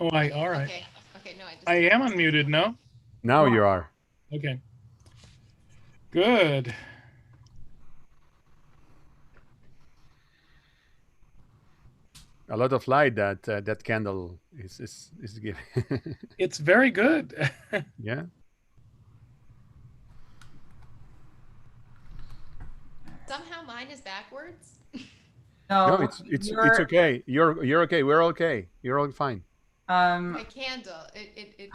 Oh, all right. Okay. Okay. No, I am unmuted, no? Now you are. Okay. Good. A lot of light that that candle is giving. It's very good. Yeah. Somehow mine is backwards. No, No, it's you're okay. You're okay. We're okay. You're all fine. My candle. It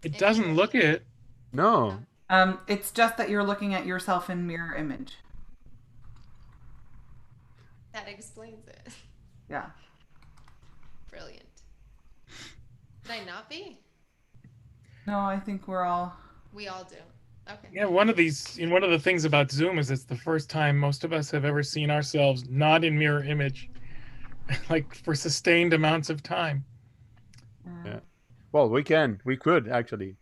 It doesn't look it. No. it's just that you're looking at yourself in mirror image. That explains it. Yeah. Brilliant. Should I not be? No, I think we're all. We all do. Okay. Yeah, one of the things about Zoom is it's the first time most of us have ever seen ourselves not in mirror image, like for sustained amounts of time. Yeah. Well, we could actually.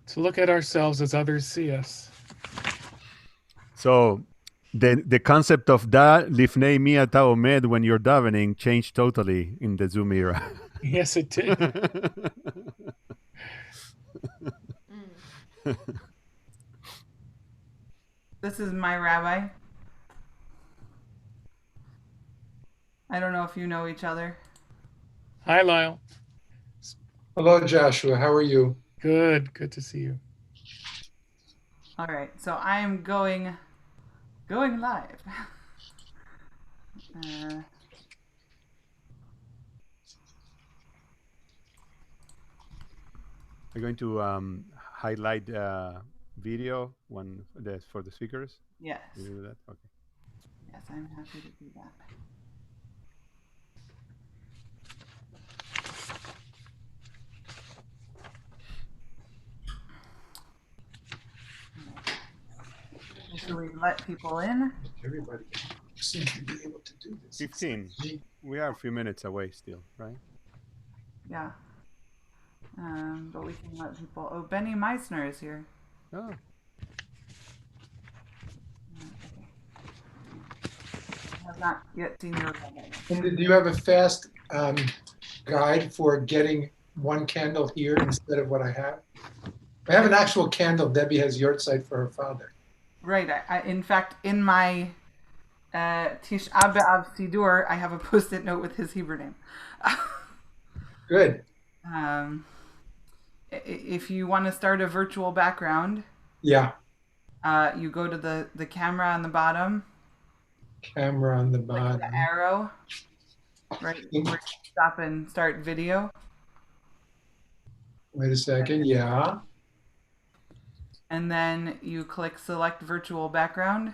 To look at ourselves as others see us. So the concept of da lifnei mi ata omed when you're davening changed totally in the Zoom era. Yes, it did. This is my rabbi. I don't know if you know each other. Hi, Lyle. Hello, Joshua. How are you? Good. Good to see you. All right, so I am going live. We're going to highlight video for the speakers. Yes. You do that? Okay. Yes, I'm happy to do that. Should we let people in? Everybody seems to be able to do this. 15. We are a few minutes away still, right? Yeah. But we can let people. Oh, Benny Meissner is here. Oh. I have not yet seen your. And do you have a fast guide for getting one candle here instead of what I have? I have an actual candle. Debbie has yahrzeit for her father. Right. In fact, in my Tish'a B'Av Sidur, I have a post-it note with his Hebrew name. Good. If you want to start a virtual background, Yeah. You go to the camera on the bottom. Camera on the bottom. Click the arrow. Right. Where you stop and start video. Wait a second. Yeah. And then you click select virtual background.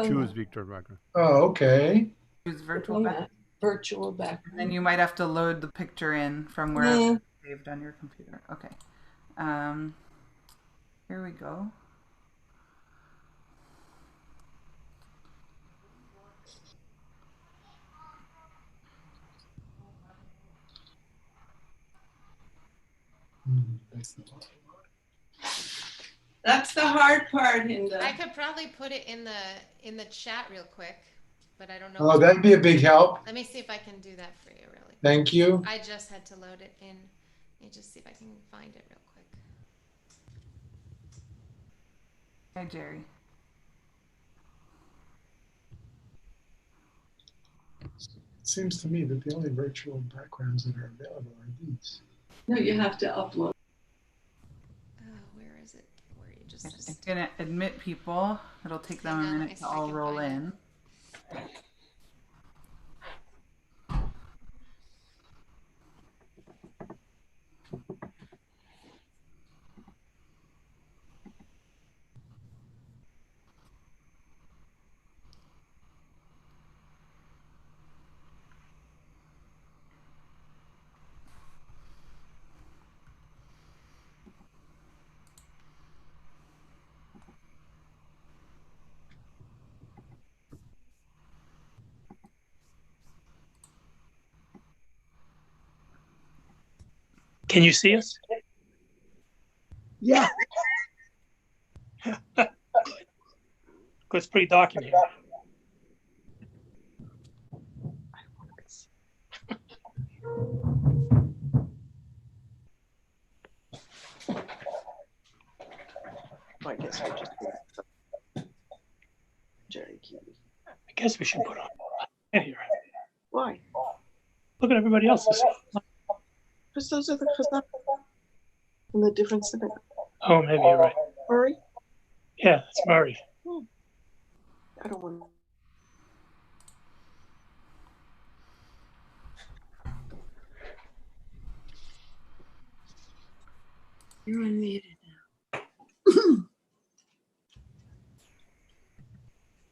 Choose Victor background. Oh, okay. Choose virtual background. Virtual background. And then you might have to load the picture in from where it's saved on your computer. Okay. Here we go. That's the hard part, Hinda. I could probably put it in the chat real quick, but I don't know. Oh, that'd be a big help. Let me see if I can do that for you, really. Thank you. I just had to load it in. Let me just see if I can find it real quick. Hi, Jerry. It seems to me that the only virtual backgrounds that are available are these. No, you have to upload. Where is it? Where you just. It's gonna admit people. It'll take them a minute to all roll in. Can you see us? Yeah. It's pretty dark in here. I guess we just Jerry Kiwi. I guess we should put on in here. Why? Look at everybody else. Because those are the Chazan in the different synagogue. Oh, maybe you're right. Murray? Yeah, that's Murray. I don't want. You're unmuted now.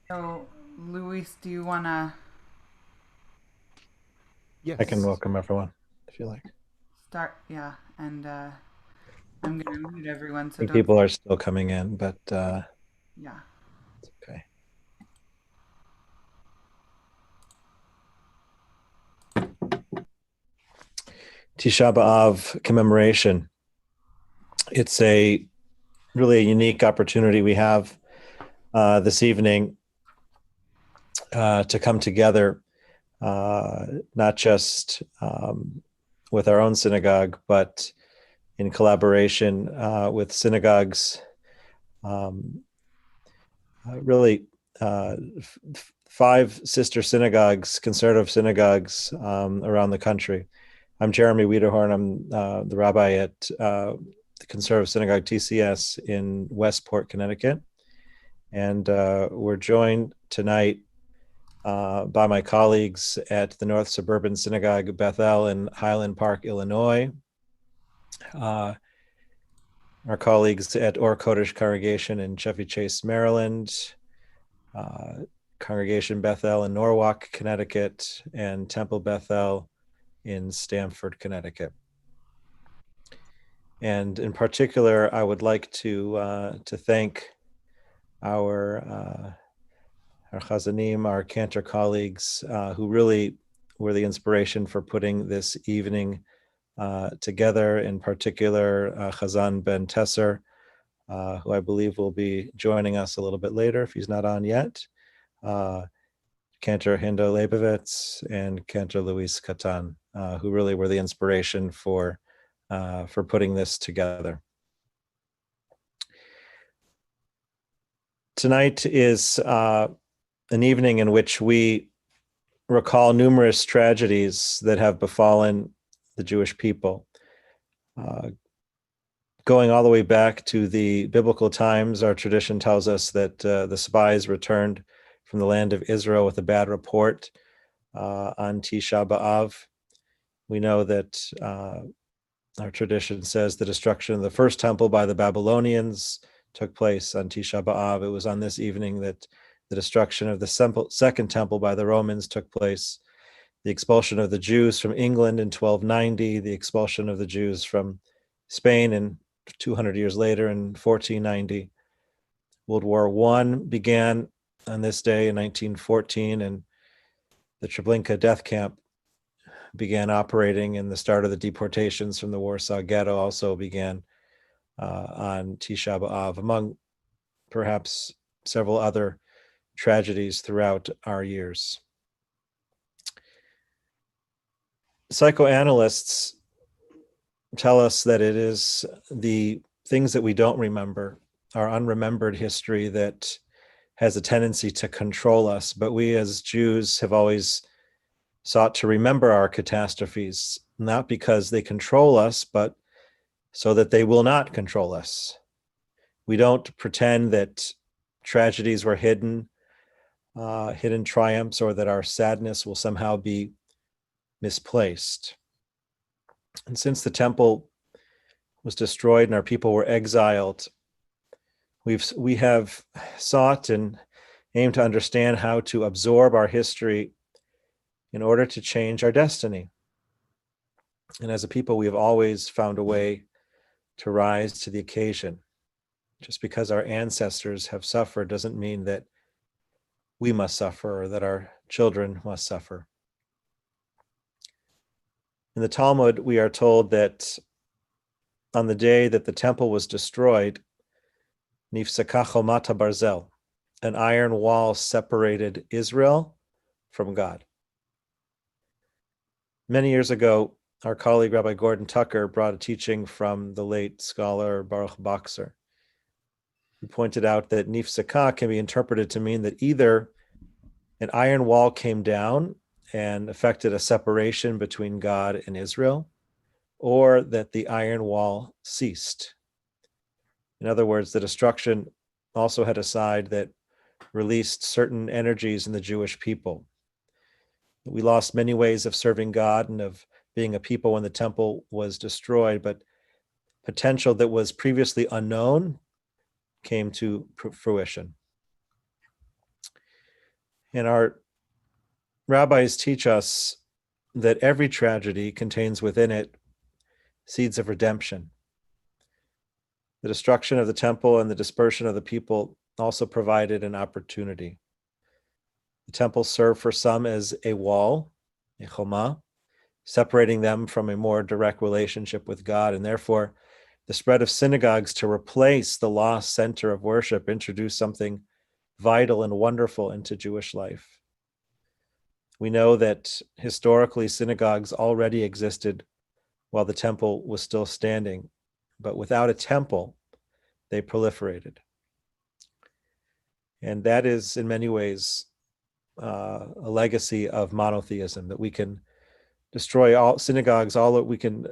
So, Luis, do you want to Yes. I can welcome everyone if you like. start? Yeah, and I'm going to mute everyone. I So think don't. people are still coming in, but Yeah. it's okay. Tish'a B'Av commemoration. It's really a unique opportunity we have this evening to come together, not just with our own synagogue, but in collaboration with synagogues, really 5 sister synagogues, conservative synagogues around the country. I'm Jeremy Wiederhorn. I'm the rabbi at the Conservative Synagogue TCS in Westport, Connecticut. And we're joined tonight by my colleagues at the North Suburban Synagogue, Bethel in Highland Park, Illinois. Our colleagues at Kodesh congregation in Chevy Chase, Maryland. Congregation Bethel in Norwalk, Connecticut, and Temple Bethel in Stamford, Connecticut. And in particular, I would like to thank our chazanim, our cantor colleagues, who really were the inspiration for putting this evening together. In particular, Chazan Ben Tesser, who I believe will be joining us a little bit later if he's not on yet. Cantor Hindo Leibovitz and Cantor Luis Catan, who really were the inspiration for putting this together. Tonight is an evening in which we recall numerous tragedies that have befallen the Jewish people. Going all the way back to the biblical times, our tradition tells us that the spies returned from the land of Israel with a bad report on Tish'a B'Av. We know that our tradition says the destruction of the first temple by the Babylonians took place on Tish'a B'Av. It was on this evening that the destruction of the second temple by the Romans took place. The expulsion of the Jews from England in 1290, the expulsion of the Jews from Spain in 200 years later in 1490. World War I began on this day in 1914, and the Treblinka death camp began operating, and the start of the deportations from the Warsaw Ghetto also began on Tish'a B'Av, among perhaps several other tragedies throughout our years. Psychoanalysts tell us that it is the things that we don't remember, our unremembered history, that has a tendency to control us. But we as Jews have always sought to remember our catastrophes, not because they control us, but so that they will not control us. We don't pretend that tragedies were hidden triumphs, or that our sadness will somehow be misplaced. And since the temple was destroyed and our people were exiled, we have sought and aimed to understand how to absorb our history in order to change our destiny. And as a people, we have always found a way to rise to the occasion. Just because our ancestors have suffered doesn't mean that we must suffer or that our children must suffer. In the Talmud, we are told that on the day that the temple was destroyed, Nifsaka Chomata Barzel, an iron wall separated Israel from God. Many years ago, our colleague Rabbi Gordon Tucker brought a teaching from the late scholar Baruch Boxer. He pointed out that nifsakah can be interpreted to mean that either an iron wall came down and affected a separation between God and Israel, or that the iron wall ceased. In other words, the destruction also had a side that released certain energies in the Jewish people. We lost many ways of serving God and of being a people when the temple was destroyed, but potential that was previously unknown came to fruition. And our rabbis teach us that every tragedy contains within it seeds of redemption. The destruction of the temple and the dispersion of the people also provided an opportunity. The temple served for some as a wall, a chomah, separating them from a more direct relationship with God, and therefore the spread of synagogues to replace the lost center of worship introduced something vital and wonderful into Jewish life. We know that historically synagogues already existed while the temple was still standing, but without a temple, they proliferated. And that is in many ways a legacy of monotheism, that we can destroy all synagogues, we can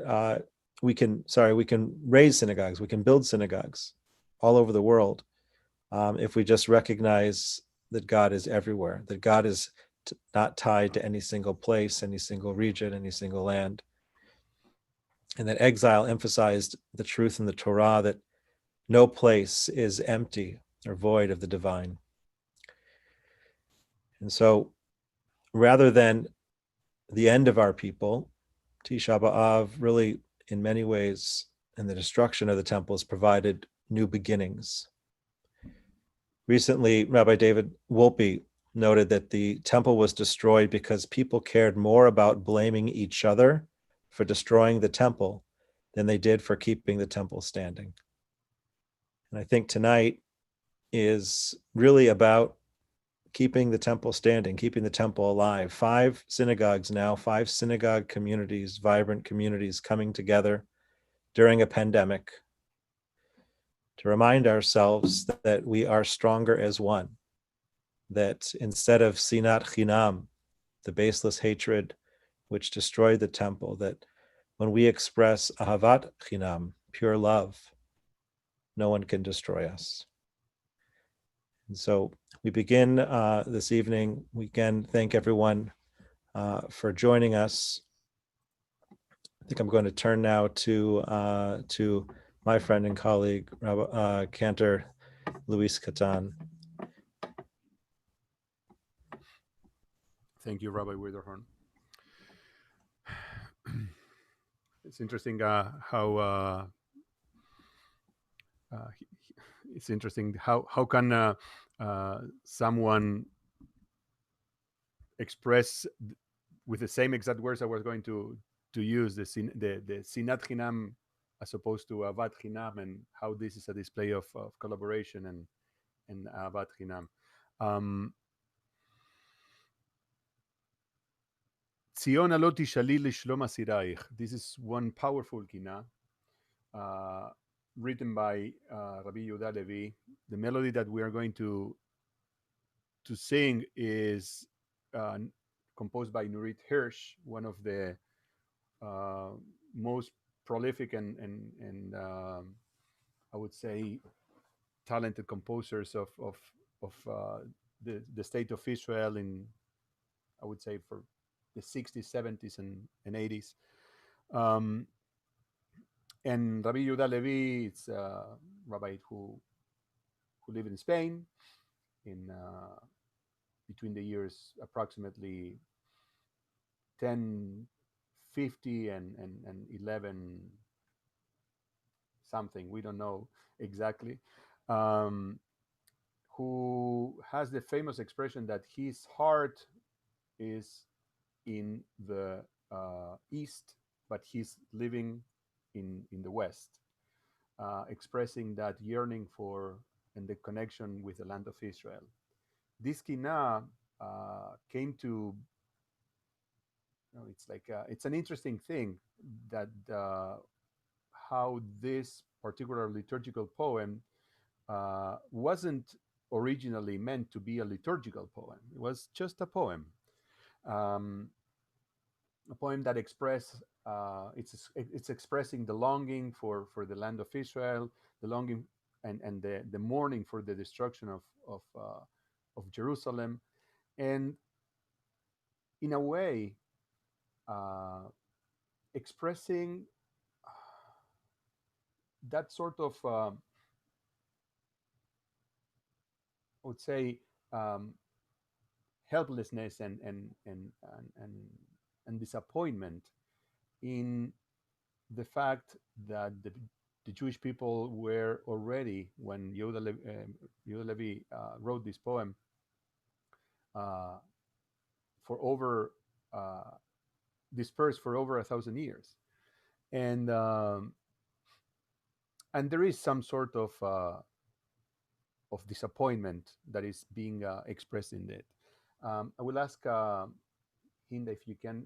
raise synagogues, we can build synagogues all over the world if we just recognize that God is everywhere, that God is not tied to any single place, any single region, any single land. And that exile emphasized the truth in the Torah that no place is empty or void of the divine. And so rather than the end of our people, Tish'a B'Av really, in many ways, in the destruction of the temples, provided new beginnings. Recently, Rabbi David Wolpe noted that the temple was destroyed because people cared more about blaming each other for destroying the temple than they did for keeping the temple standing. And I think tonight is really about keeping the temple standing, keeping the temple alive. 5 synagogues now, 5 synagogue communities, vibrant communities coming together during a pandemic to remind ourselves that we are stronger as one, that instead of sinat chinam, the baseless hatred which destroyed the temple, that when we express ahavat chinam, pure love, no one can destroy us. And so we begin this evening. We again thank everyone for joining us. I think I'm going to turn now to my friend and colleague, Cantor Luis Catan. Thank you, Rabbi Wiederhorn. It's interesting how it's interesting how can someone express with the same exact words I was going to use the sinat chinam as opposed to avat chinam, and how this is a display of collaboration and avat chinam. Tzion lo tishali lishlom asiraich. This is one powerful kina written by Rabbi Yehuda Levi. The melody that we are going to sing is composed by Nurit Hirsch, one of the most prolific and I would say talented composers of the state of Israel in, I would say, for the 60s, 70s, and 80s. And Rabbi Yehuda Levi, it's a rabbi who lived in Spain in between the years approximately 1050 and 11 something, we don't know exactly, who has the famous expression that his heart is in the east, but he's living in the west, expressing that yearning for and the connection with the land of Israel. This Kinot came to, it's like it's an interesting thing that how this particular liturgical poem wasn't originally meant to be a liturgical poem. It was just a poem that express it's expressing the longing for the land of Israel, the longing and the mourning for the destruction of Jerusalem, and in a way expressing that sort of I would say helplessness and disappointment in the fact that the Jewish people were already, when Yehuda Levi wrote this poem, for over dispersed for over 1,000 years, and there is some sort of disappointment that is being expressed in it. I will ask Hinda if you can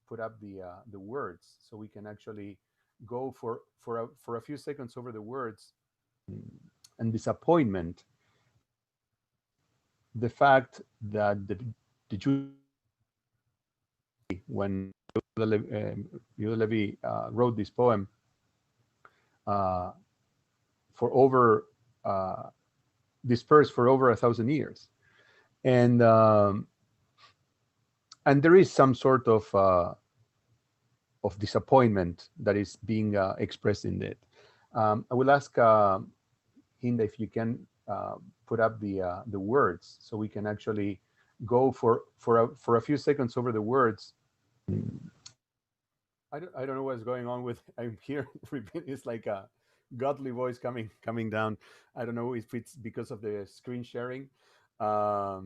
put up the words so we can actually go for a few seconds over the words and disappointment. The fact that the Jews, when Yehuda Levi wrote this poem, for over dispersed for over 1,000 years, and there is some sort of disappointment that is being expressed in it. I will ask Hinda if you can put up the words so we can actually go for a few seconds over the words. I don't know what's going on with. I'm here. It's like a godly voice coming down. I don't know if it's because of the screen sharing. I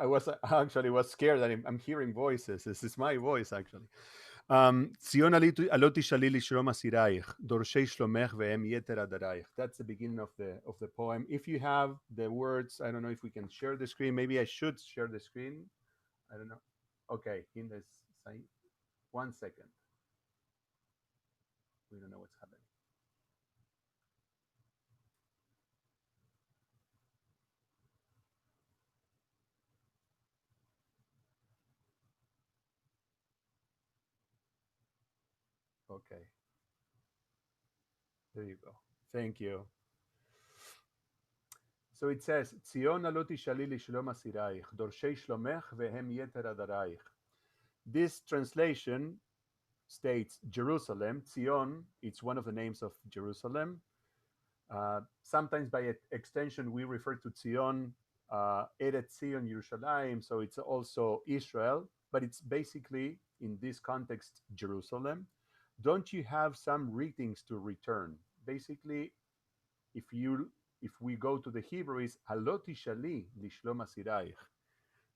was scared that I'm hearing voices. This is my voice actually. Tzion alot tishali lishlom asiraich, dorshei shlomech ve'em yeter adaraich. That's the beginning of the poem. If you have the words, I don't know if we can share the screen. Maybe I should share the screen. I don't know. Okay, in this sign. 1 second. We don't know what's happening. Okay. There you go. Thank you. So it says, Tzion alot tishali lishlom asiraich, dorshei shlomech vehem yeter adaraich. This translation states Jerusalem. Tzion, it's one of the names of Jerusalem. Sometimes by extension, we refer to Tzion, Eretz Zion, Yerushalayim, so it's also Israel, but it's basically, in this context, Jerusalem. Don't you have some greetings to return? Basically, if we go to the Hebrew, is Alot tishali lishlom asiraich.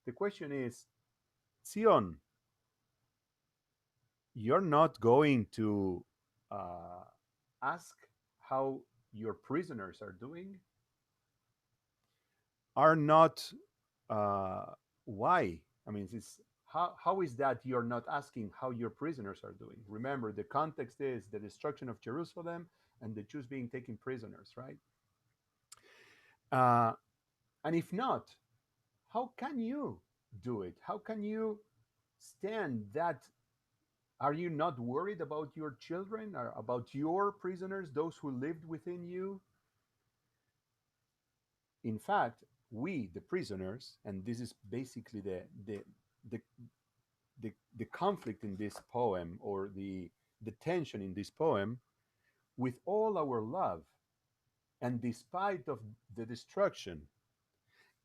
The question is, Tzion, you're not going to ask how your prisoners are doing? Are not why? I mean, how is that you're not asking how your prisoners are doing? Remember, the context is the destruction of Jerusalem and the Jews being taken prisoners, right? And if not, how can you do it? How can you stand that? Are you not worried about your children or about your prisoners, those who lived within you? In fact, we, the prisoners, and this is basically the conflict in this poem, or the tension in this poem, with all our love, and despite of the destruction,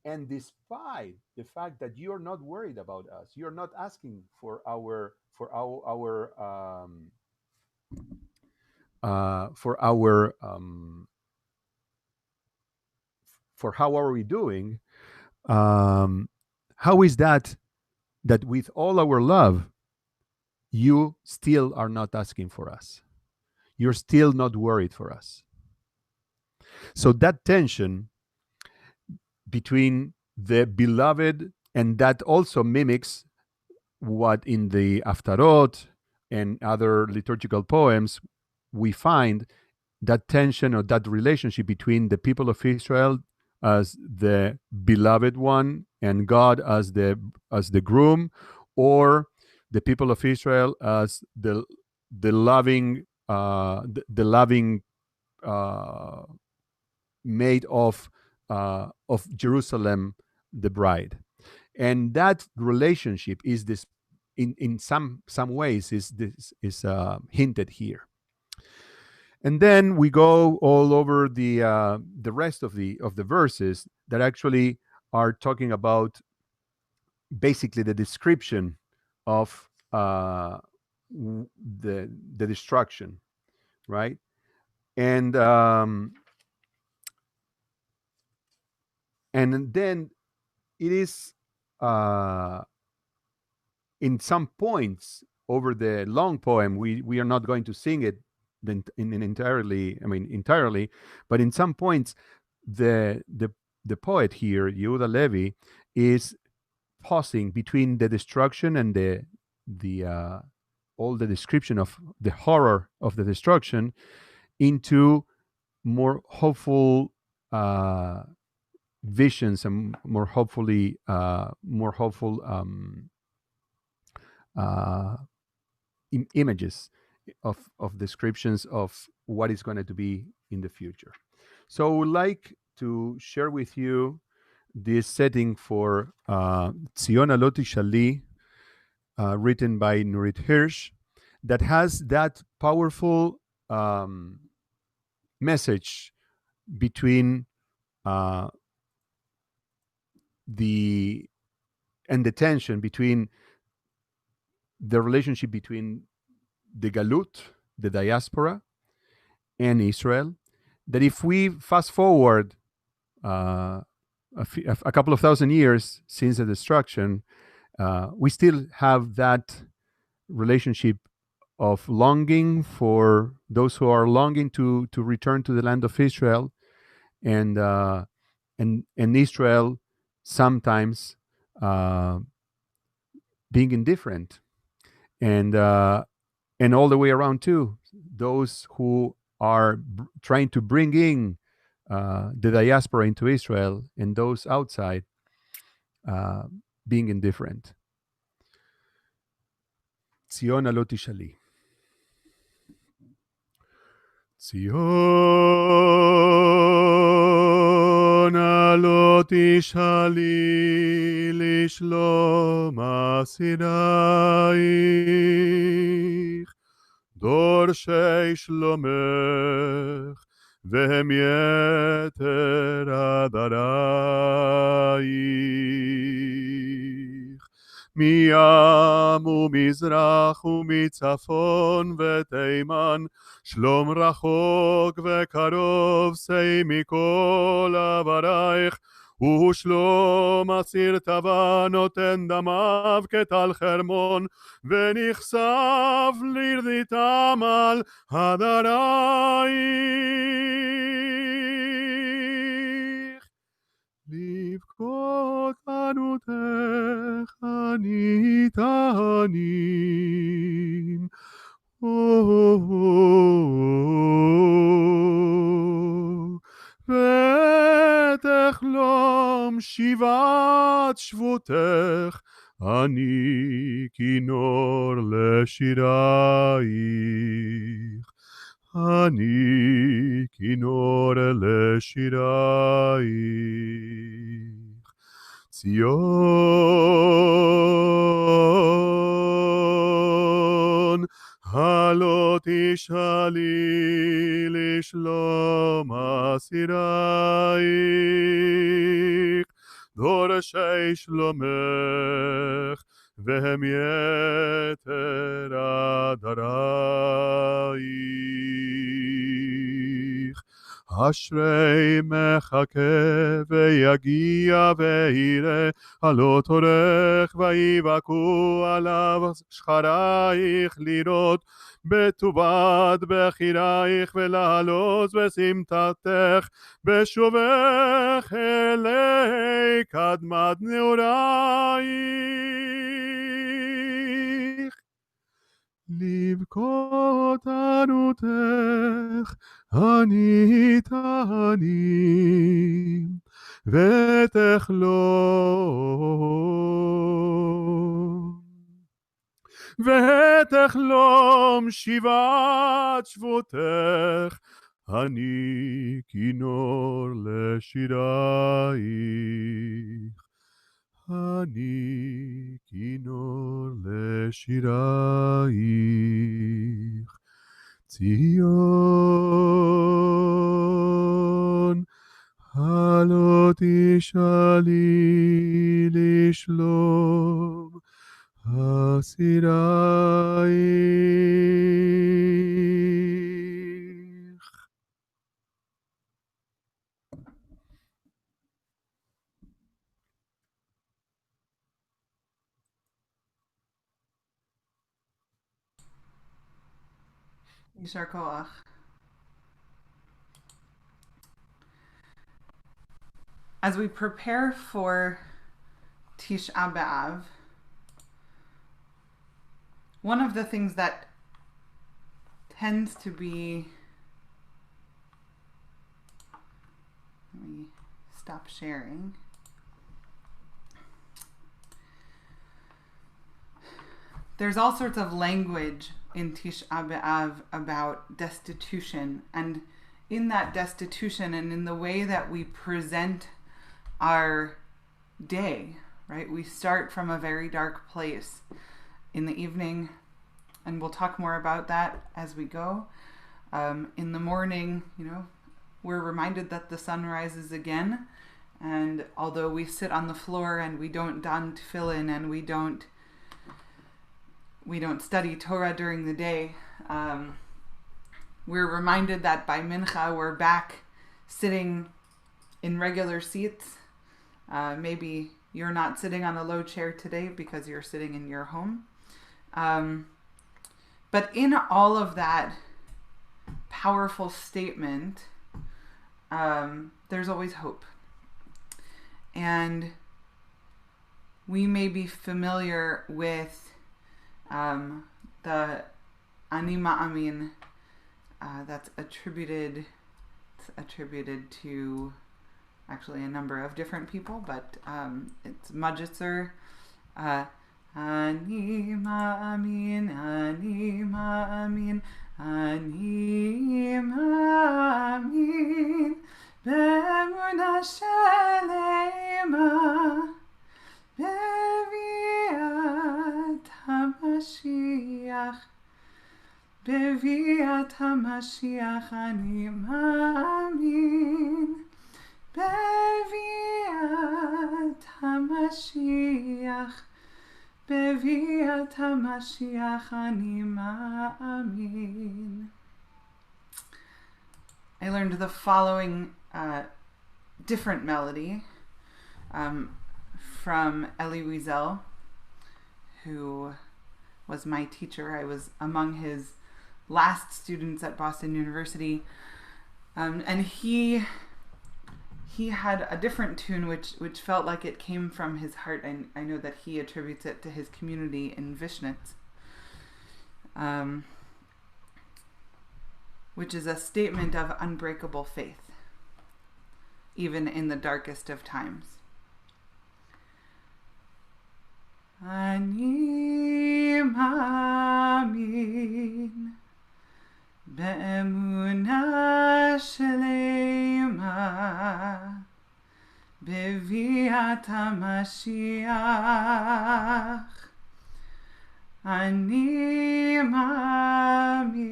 and despite the fact that you're not worried about us, you're not asking for how are we doing? How is that with all our love, you still are not asking for us? you're still not worried for us. So that tension between the beloved, and that also mimics what in the Haftarot and other liturgical poems we find, that tension or that relationship between the people of Israel as the beloved one and God as the groom, or the people of Israel as the loving maid of Jerusalem, the bride. And that relationship is this in some ways is hinted here. And then we go all over the rest of the verses that actually are talking about basically the description of the destruction, right? And then it is in some points over the long poem, we are not going to sing it entirely, but in some points the poet here, Yehuda Levi, is pausing between the destruction and the all the description of the horror of the destruction into more hopeful visions and more hopeful images of descriptions of what is going to be in the future. So I would like to share with you this setting for Tzion Lo Tishali, written by Nurit Hirsch, that has that powerful message between the tension between the relationship between the Galut, the diaspora, and Israel, that if we fast forward a couple of thousand years since the destruction, we still have that relationship of longing for those who are longing to return to the land of Israel, and Israel sometimes being indifferent, and all the way around too, those who are trying to bring in the diaspora into Israel, and those outside being indifferent. Tzion Lo Tishali. Tzion Lo Tishali lishlom asiraich דורשי שלומך והם יתר עדרייך מים ומזרח ומצפון ותימן שלום רחוק וקרוב שא מכל עברייך ושלום אסיר טבע נותן דמיו כטל חרמון ונכסף לרדיתם על הדרייך לבכות ענותך ניתנים ותחלום שיבת שבותך אני כינור לשירייך אני כינור לשירייך ציון הלא תשאלי לשלום אסירייך דורשי שלומך והם יתר עדרייך אשרי מחכה ויגיע ויראה, הלא טורח ויבכו עליו שכרייך לראות, בטובת בחירייך ולעלות בסמטתך, בשובך אלי קדמת נעורייך. לבכות ענותך אני תענים ותחלום שיבת שבותך, אני כינור לשירייך, אני כינור לשירייך. ציון, הלא תשאלי לשלום אסירייך. Yishar koach. As we prepare for Tish'a B'Av, one of the things that tends to be, let me stop sharing. There's all sorts of language in Tish'a B'Av about destitution, and in that destitution and in the way that we present our day, right? We start from a very dark place in the evening, and we'll talk more about that as we go. In the morning, we're reminded that the sun rises again, and although we sit on the floor and we don't don tefillin and we don't study Torah during the day, we're reminded that by mincha we're back sitting in regular seats. Maybe you're not sitting on a low chair today because you're sitting in your home. But in all of that powerful statement, there's always hope. And we may be familiar with the Ani Ma'amin that's attributed to actually a number of different people, but it's Majitzer. Ani Ma'amin, Ani Ma'amin, Ani Ma'amin, Be'emunah shelema, Beviat HaMashiach, Beviat HaMashiach, Ani Ma'amin, Beviat HaMashiach, Beviat HaMashiach, Ani Ma'amin. I learned the following different melody from Eli Wiesel, who was my teacher. I was among his last students at Boston University, and he had a different tune which felt like it came from his heart. I know that he attributes it to his community in Vishnitz, which is a statement of unbreakable faith, even in the darkest of times. Ani ma'amin be'emunah shelema, beviat HaMashiach. Ani ma'amin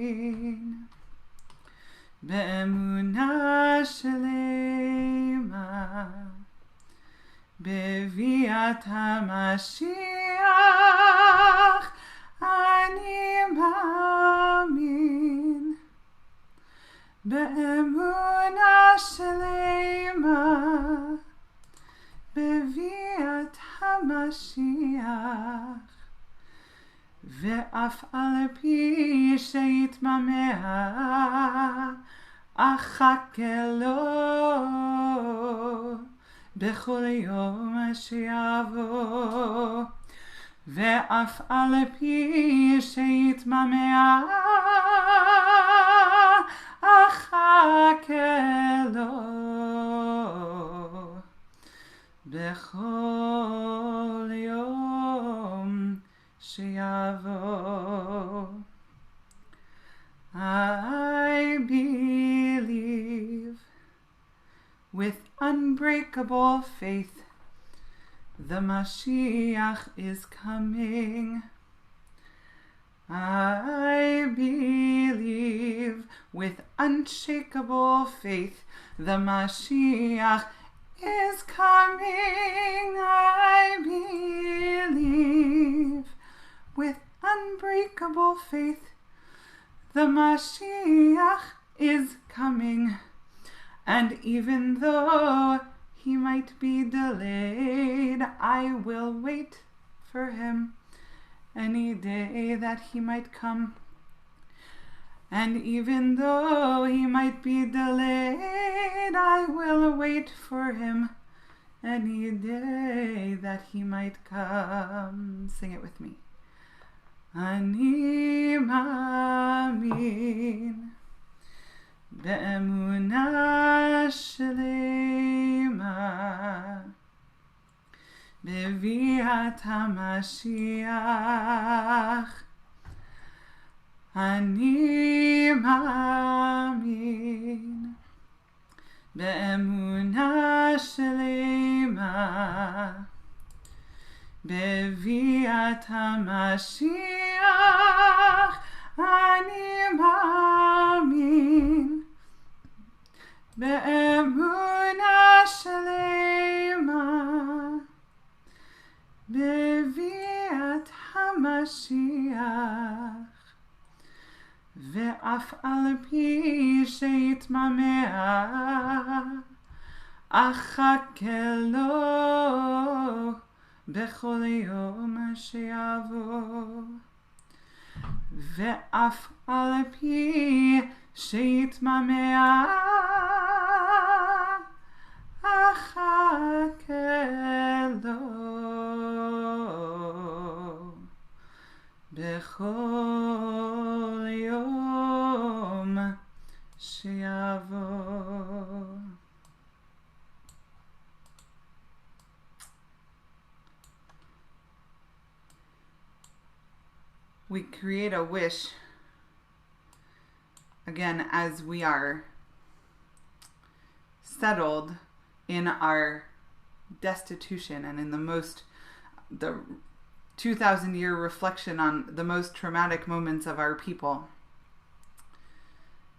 be'emunah shelema, beviat HaMashiach. Ani ma'amin be'emunah שלמה בביאת המשיח, ואף על פי שיתממע אחכה לו בכל יום שיבוא, ואף על פי שיתממע אחכה לו בכל יום שיבוא. I believe with unbreakable faith the Mashiach is coming. I believe with unshakable faith the Mashiach is coming. I believe with unbreakable faith the Mashiach is coming. And even though he might be delayed, I will wait for him any day that he might come. And even though he might be delayed, I will wait for him any day that he might come. Sing it with me. Ani מאמין באמונה שלמה בביאת המשיח. אני מאמין באמונה שלמה בביאת המשיח. אני מאמין באמונה שלמה בביאת המשיח, ואף על פי שיתממע אחכה לו בכל יום שיבוא. ואף על פי שיתממע אחכה לו בכל יום שיבוא. We create a wish, again, as we are settled in our destitution and in the 2,000-year reflection on the most traumatic moments of our people.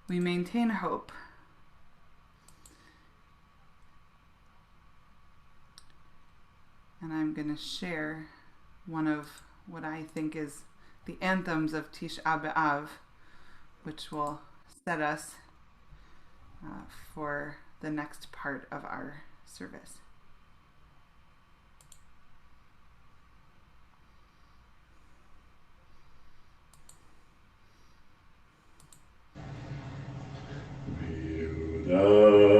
We maintain hope. And I'm going to share one of what I think is the anthems of Tish'a B'Av, which will set us for the next part of our service. Viuda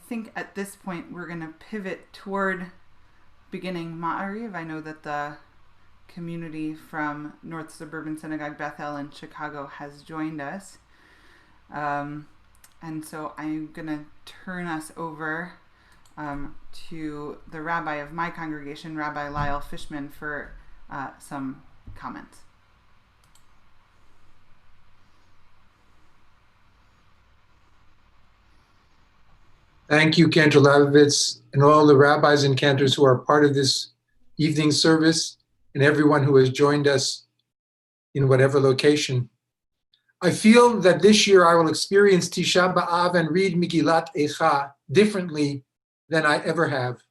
think at this point we're going to pivot toward beginning Ma'ariv. I know that the community from North Suburban Synagogue Bethel in Chicago has joined us. And so I'm going to turn us over to the rabbi of my congregation, Rabbi Lyle Fishman, for some comments. Thank you, Cantor Labovitz, and all the rabbis and cantors who are part of this evening service, and everyone who has joined us in whatever location. I feel that this year I will experience Tish'a B'Av and read Megillat Eikhah differently than I ever have.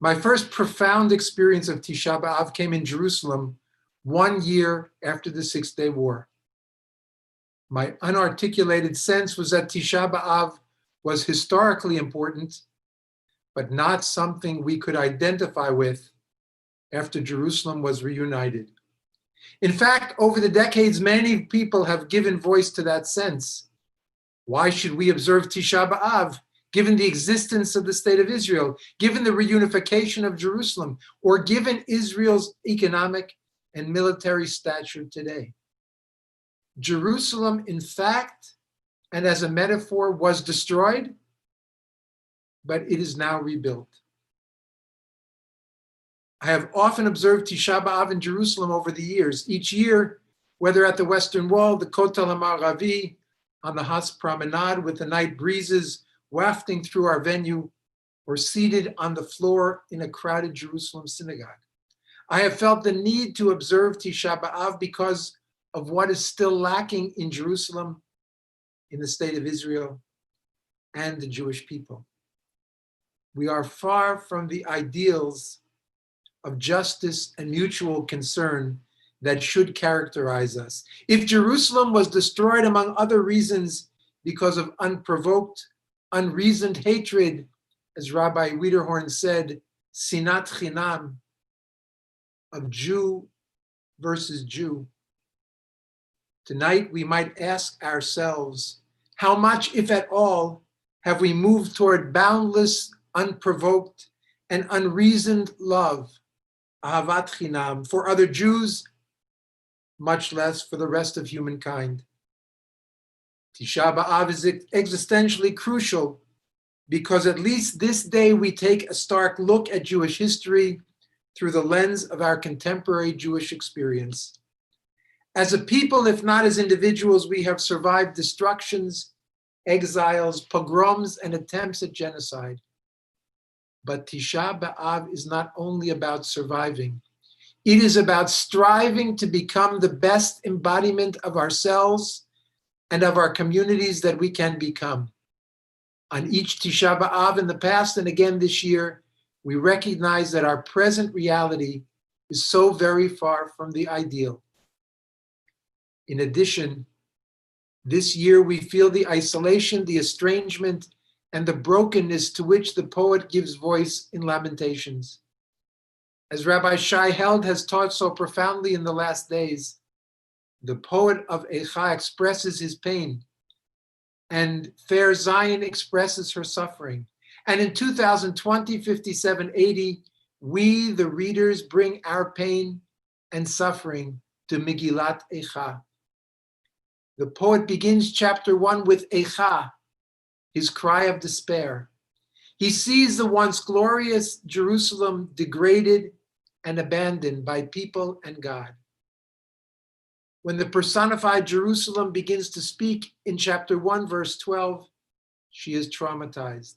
My first profound experience of Tish'a B'Av came in Jerusalem 1 year after the Six-Day War. My unarticulated sense was that Tish'a B'Av was historically important, but not something we could identify with after Jerusalem was reunited. In fact, over the decades, many people have given voice to that sense. Why should we observe Tish'a B'Av, given the existence of the state of Israel, given the reunification of Jerusalem, or given Israel's economic and military stature today? Jerusalem, in fact, and as a metaphor, was destroyed, but it is now rebuilt. I have often observed Tish'a B'Av in Jerusalem over the years. Each year, whether at the Western Wall, the Kotel HaMa'aravi, on the Has Promenade with the night breezes wafting through our venue, or seated on the floor in a crowded Jerusalem synagogue, I have felt the need to observe Tish'a B'Av because of what is still lacking in Jerusalem, in the state of Israel, and the Jewish people. We are far from the ideals of justice and mutual concern that should characterize us. If Jerusalem was destroyed, among other reasons, because of unprovoked, unreasoned hatred, as Rabbi Wiederhorn said, sinat chinam, of Jew versus Jew, tonight we might ask ourselves, how much, if at all, have we moved toward boundless, unprovoked, and unreasoned love, ahavat chinam, for other Jews, much less for the rest of humankind? Tish'a B'Av is existentially crucial because at least this day we take a stark look at Jewish history through the lens of our contemporary Jewish experience. As a people, if not as individuals, we have survived destructions, exiles, pogroms, and attempts at genocide. But Tish'a B'Av is not only about surviving. It is about striving to become the best embodiment of ourselves and of our communities that we can become. On each Tish'a B'Av in the past and again this year, we recognize that our present reality is so very far from the ideal. In addition, this year we feel the isolation, the estrangement, and the brokenness to which the poet gives voice in Lamentations. As Rabbi Shai Held has taught so profoundly in the last days, the poet of Eikhah expresses his pain, and Fair Zion expresses her suffering. And in 2020, 5780, we, the readers, bring our pain and suffering to Megillat Eikhah. The poet begins chapter 1 with Eikhah, his cry of despair. He sees the once glorious Jerusalem degraded and abandoned by people and God. When the personified Jerusalem begins to speak in chapter 1, verse 12, she is traumatized.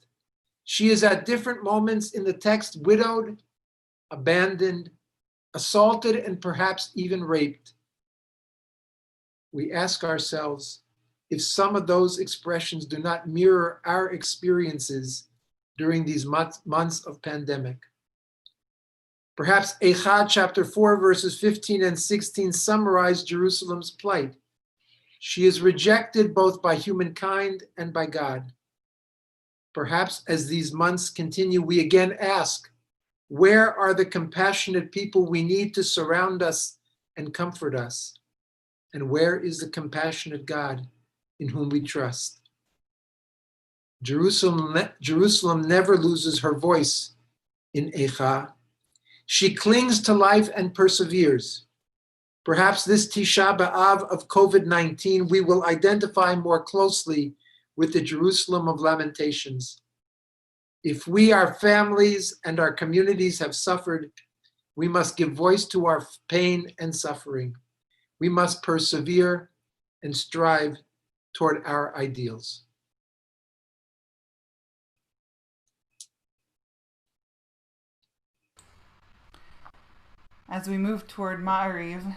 She is at different moments in the text widowed, abandoned, assaulted, and perhaps even raped. We ask ourselves if some of those expressions do not mirror our experiences during these months of pandemic. Perhaps Eikhah chapter 4 verses 15 and 16 summarize Jerusalem's plight. She is rejected both by humankind and by God. Perhaps as these months continue, we again ask, where are the compassionate people we need to surround us and comfort us? And where is the compassionate God in whom we trust? Jerusalem never loses her voice in Eikhah. She clings to life and perseveres. Perhaps this Tish'a B'Av of COVID-19, we will identify more closely with the Jerusalem of Lamentations. If we, our families, and our communities have suffered, we must give voice to our pain and suffering. We must persevere and strive toward our ideals. As we move toward Ma'ariv,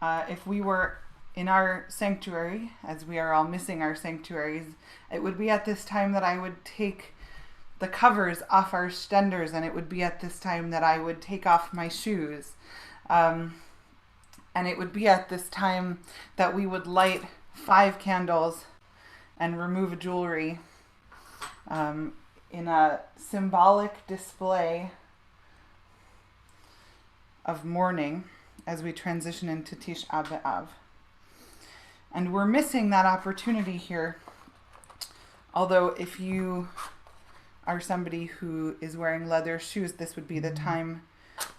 if we were in our sanctuary, as we are all missing our sanctuaries, it would be at this time that I would take the covers off our stenders, and it would be at this time that I would take off my shoes. And it would be at this time that we would light 5 candles and remove jewelry in a symbolic display of mourning as we transition into Tish'a B'Av. And we're missing that opportunity here. Although if you are somebody who is wearing leather shoes, this would be the time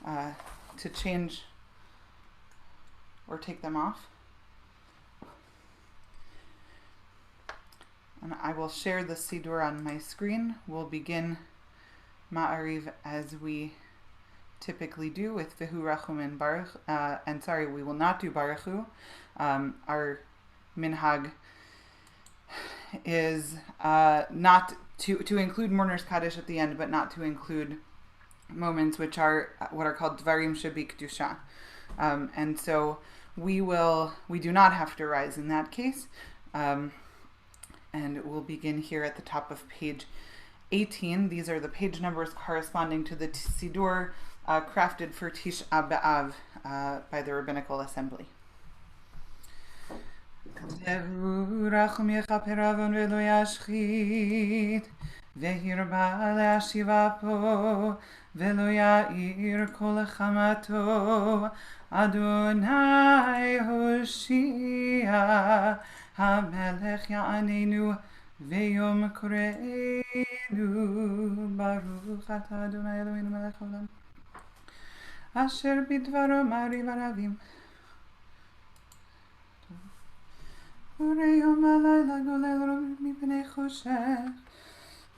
to change or take them off. And I will share the Siddur on my screen. We'll begin Ma'ariv as we typically do with V'hu Rachum and Baruch. We will not do Baruch Hu. Our minhag is not to include Mourner's Kaddish at the end, but not to include moments which are what are called Dvarim Shebikdusha. And so we do not have to rise in that case. And we'll begin here at the top of page 18. These are the page numbers corresponding to the Siddur crafted for Tish'a B'Av by the Rabbinical Assembly. V'hu rachum yechaper avon v'lo yashchit v'hirba le'ashiva po v'lo ya'ir kol chamato Adonai Hoshia HaMelech ya'anenu v'yom koreinu Baruch atah Adonai Eloheinu melech haolam Asher bidvaro ma'ariv aravim Ureyom alayla golel rom mipnei choshech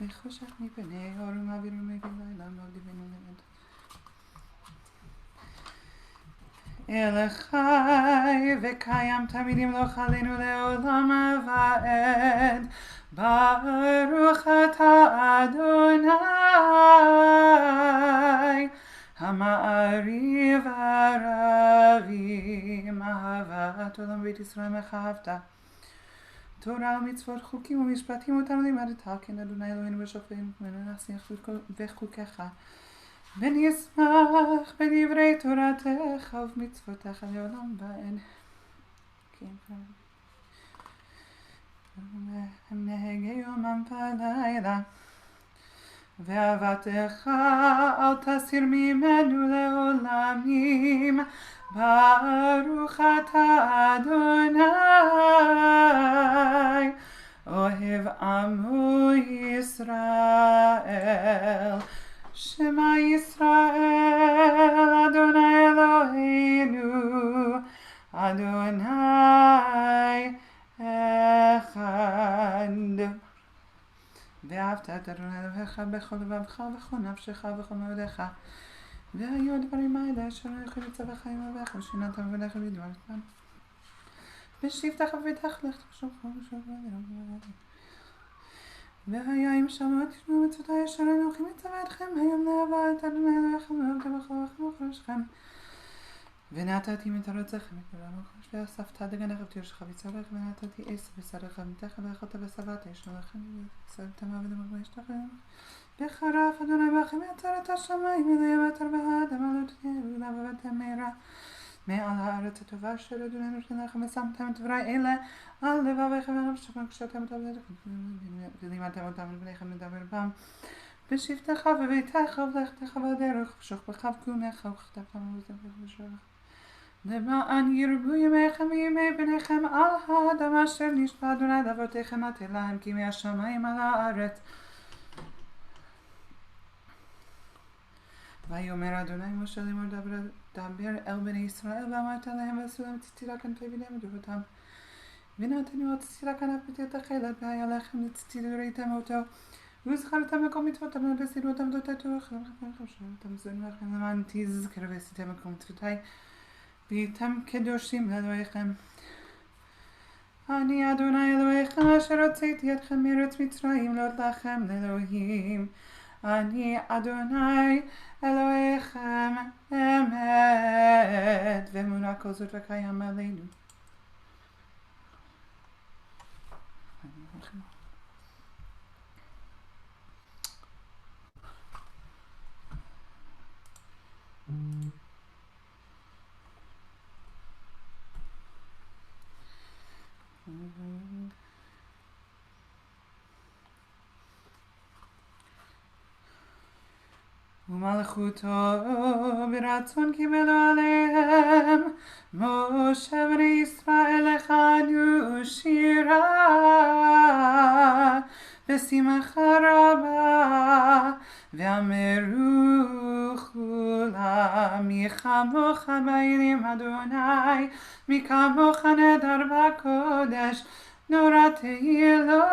V'choshech mipnei or u'maviru mevilayla Mavdivenu le'ed Elechai v'kayam tamidim lo chalenu le'olam va'ed Baruch atah Adonai Ha'ma'ariv aravim ahavat olam beit Yisrael mechavta Torah u'mitzvot chukim u'mishpatim u'tamdim adetaken Adonai Eloheinu v'shofeinu v'nasiach v'chukecha ונשמח בדברי תורתך ובמצוותיך לעולם ועד. נהגי יומם ולילה ואהבתך אל תסיר ממנו לעולמים ברוך אתה אדוני אוהב עמו ישראל Shema Yisrael, Adonai Eloheinu, Adonai Echad. ואהבת את אדוני אלוהיך בכל לבבך ובכל נפשך ובכל מאודיך. והיו הדברים האלה אשר הלכו לצווך עמך ושיננתם בדרך בדברתם. בשבתך ובטח לך תחשוב ושוב והיה אם שמעו תשמעו מצוותיי אשר אנוכי מצווה אתכם היום לאהבה את אדוני אלוהיכם ואהבתם בכוחכם ובחושכם ונתתי מתרוצכם את עולם החוש ואספת דגנך ותירשך בצורך ונתתי עש בשרך ובנתך ואכלת בשבת אש לכם ושרתם עבדם ובשתכם בחרף אדוני בכם יצר את השמיים אליהם אתר והאדם לא תהיו לעבודתם מהרה מעל הארץ הטובה אשר אדוני נותן לכם ושמתם את דברי אלה על לבביכם ונפשכם כשאתם אותם ולימדתם אותם לבניכם לדבר בם בשבתך בביתך ובלכתך בדרך ובשוכבך ובקומך וכתבתם ובזבח ובשרך למען ירבו ימיכם וימי בניכם על האדמה אשר נשבע אדוני לאבותיכם לתת להם כי מהשמיים על הארץ. ויאמר אדוני משה לאמור דבר אל בני ישראל ואמרת להם ועשו להם ציצית כנפי בניהם ודרותם. ונתנו על ציצית הכנף בתת החילת והיה לכם לציצית וראיתם אותו וזכרתם מקום מצוותיו וסירו אותם ותתו לכם ושאלתם זון לכם למען תזכרו ועשיתם מקום מצוותי והייתם קדושים לאלוהיכם. אני אדוני אלוהיכם אשר הוצאתי אתכם מארץ מצרים להיות לכם לאלוהים. אני אדוני אלוהיכם אמת ואמונה כל זאת וקיים עלינו. ומלכותו ברצון קיבלו עליהם משה בני ישראל הכנו שירה בשמחה רבה ואמרו כולם מי כמוך באלים אדוני מי כמוך נדר בקודש נורא תהילות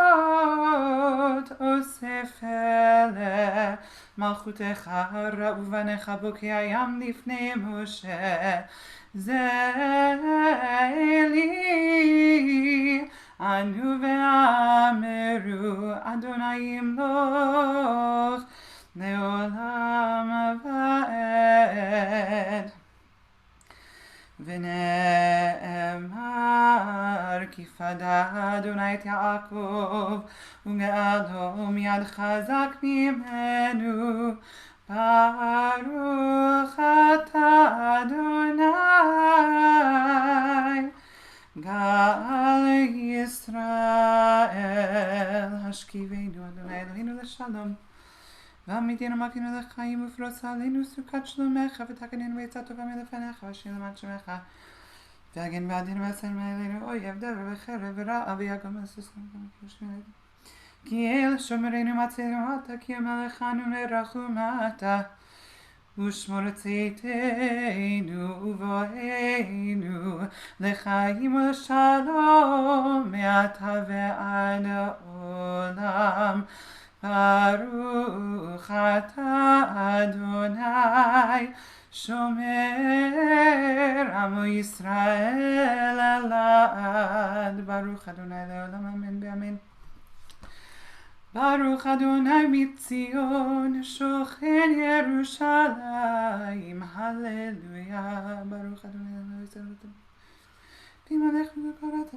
אוסף אלה מלכותך ראו בניך בוקי הים לפני משה זה אלי ענו ואמרו אדוני ימלוך לעולם ועד. ונאמר כי פדה אדוני את יעקב וגאלו מיד חזק ממנו ברוך אתה אדוני גאל ישראל השכיבנו אדוני אלוהינו לשלום ועמיתנו מקינו לחיים ופרוס עלינו סוכת שלומך ותקננו בעצה טובה מלפניך והשאיר למען שמך והגן בעדינו ועשר מעלינו אויב דבר וחרב ורע ויגום אסוסנו כי אל שומרנו מצילנו אתה כי מלכנו נרחומתה ושמור צאתנו ובואנו לחיים ולשלום מעתה ועד העולם ברוך אתה אדוני שומר עמו ישראל לעד ברוך אדוני לעולם אמן ואמן. ברוך אדוני מציון שוכן ירושלים הללויה ברוך אדוני אלוהי ישראל במלך וקראת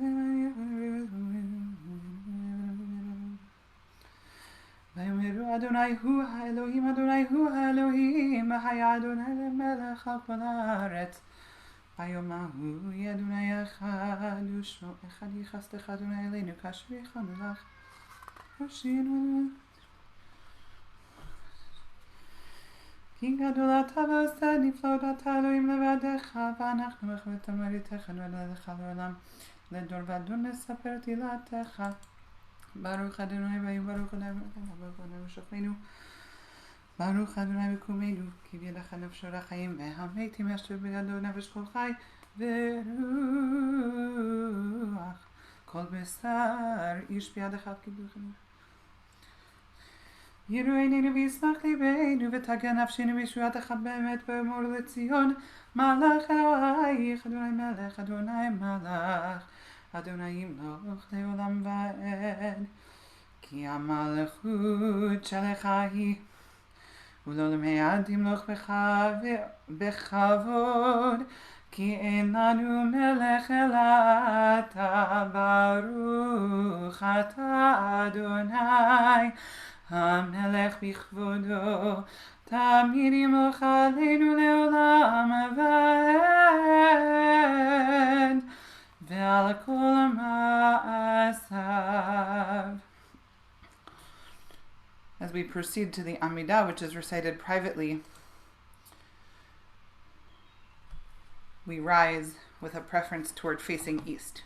ויאמרו אדוני הוא האלוהים אדוני הוא האלוהים היה אדוני למלך על כל הארץ ויאמרו אדוני אחד ושמו אחד ייחסתך אדוני אלינו כאשר ייחלנו לך הושיענו כי גדול אתה ועושה נפלאות אתה אלוהים לבדך ואנחנו מחוות מריתך ולך לעולם לדור ודור נספר תהילתך ברוך אדוני ברוך אדוני ברוך אדוני ושוכבנו ברוך אדוני בקומנו כי בידך נפשו לחיים והמתים ישב בידו נפש כל חי ורוח כל בשר איש בידך קידוש יראו עינינו וישמח ליבנו ותגן נפשנו בישועתך באמת באמור לציון מלך אלוהיך אדוני מלך אדוני מלך אדוני ימלוך לעולם ועד כי המלכות שלך היא ולעולמי עד תמלוך בכבוד כי אין לנו מלך אלא אתה ברוך אתה אדוני המלך בכבודו תמיד ימלוך עלינו לעולם ועד ועל כל מעשיו. As we proceed to the Amidah, which is recited privately, we rise with a preference toward facing east.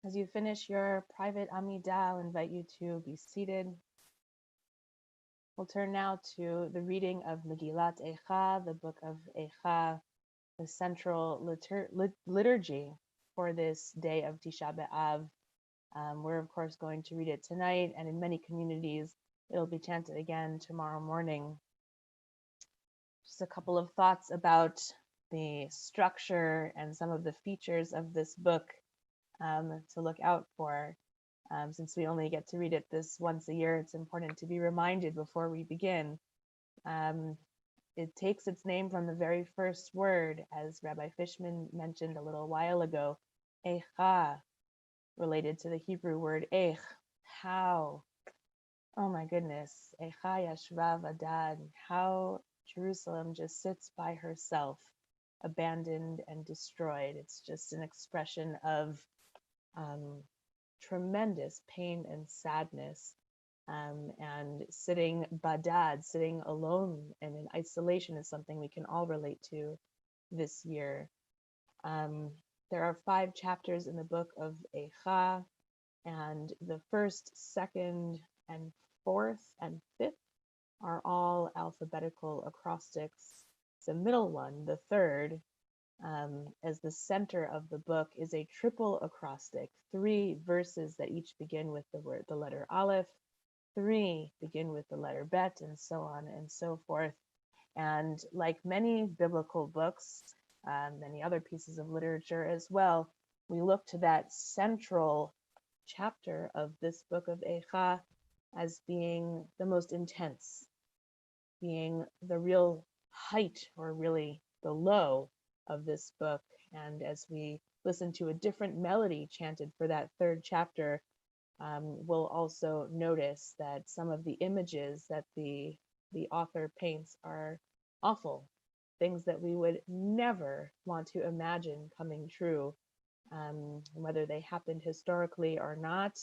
As you finish your private Amidah, I'll invite you to be seated. We'll turn now to the reading of Megillat Eikhah, the book of Eikhah, the central liturgy for this day of Tish'a B'Av. We're, of course, going to read it tonight, and in many communities, it'll be chanted again tomorrow morning. Just a couple of thoughts about the structure and some of the features of this book to look out for. Since we only get to read it this once a year, it's important to be reminded before we begin. It takes its name from the very first word, as Rabbi Fishman mentioned a little while ago, Eikhah, related to the Hebrew word eich, how. Oh my goodness, Eikhah yashva vadad, how Jerusalem just sits by herself, abandoned and destroyed. It's just an expression of tremendous pain and sadness, and sitting badad, sitting alone and in isolation, is something we can all relate to. this year. There are 5 chapters in the book of Eikhah, and the first, second, and fourth, and fifth are all alphabetical acrostics. The middle one, the third, as the center of the book, is a triple acrostic, 3 verses that each begin with the letter Aleph, 3 begin with the letter Bet, and so on and so forth. And like many biblical books, many other pieces of literature as well, we look to that central chapter of this book of Eikhah as being the most intense, being the real height, or really the low, of this book. And as we listen to a different melody chanted for that third chapter, we'll also notice that some of the images that the author paints are awful, things that we would never want to imagine coming true. Whether they happened historically or not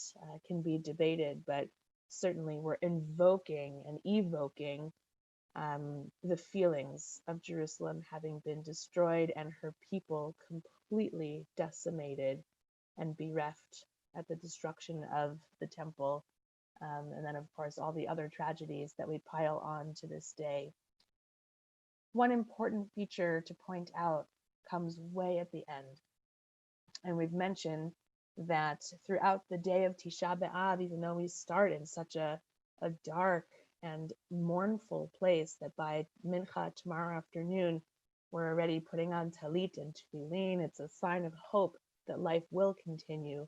can be debated, but certainly we're invoking and evoking the feelings of Jerusalem having been destroyed and her people completely decimated and bereft at the destruction of the temple. And then, of course, all the other tragedies that we pile on to this day. One important feature to point out comes way at the end. And we've mentioned that throughout the day of Tish'a B'Av, even though we start in such a dark and mournful place, that by Mincha tomorrow afternoon, we're already putting on talit and tefillin. It's a sign of hope that life will continue.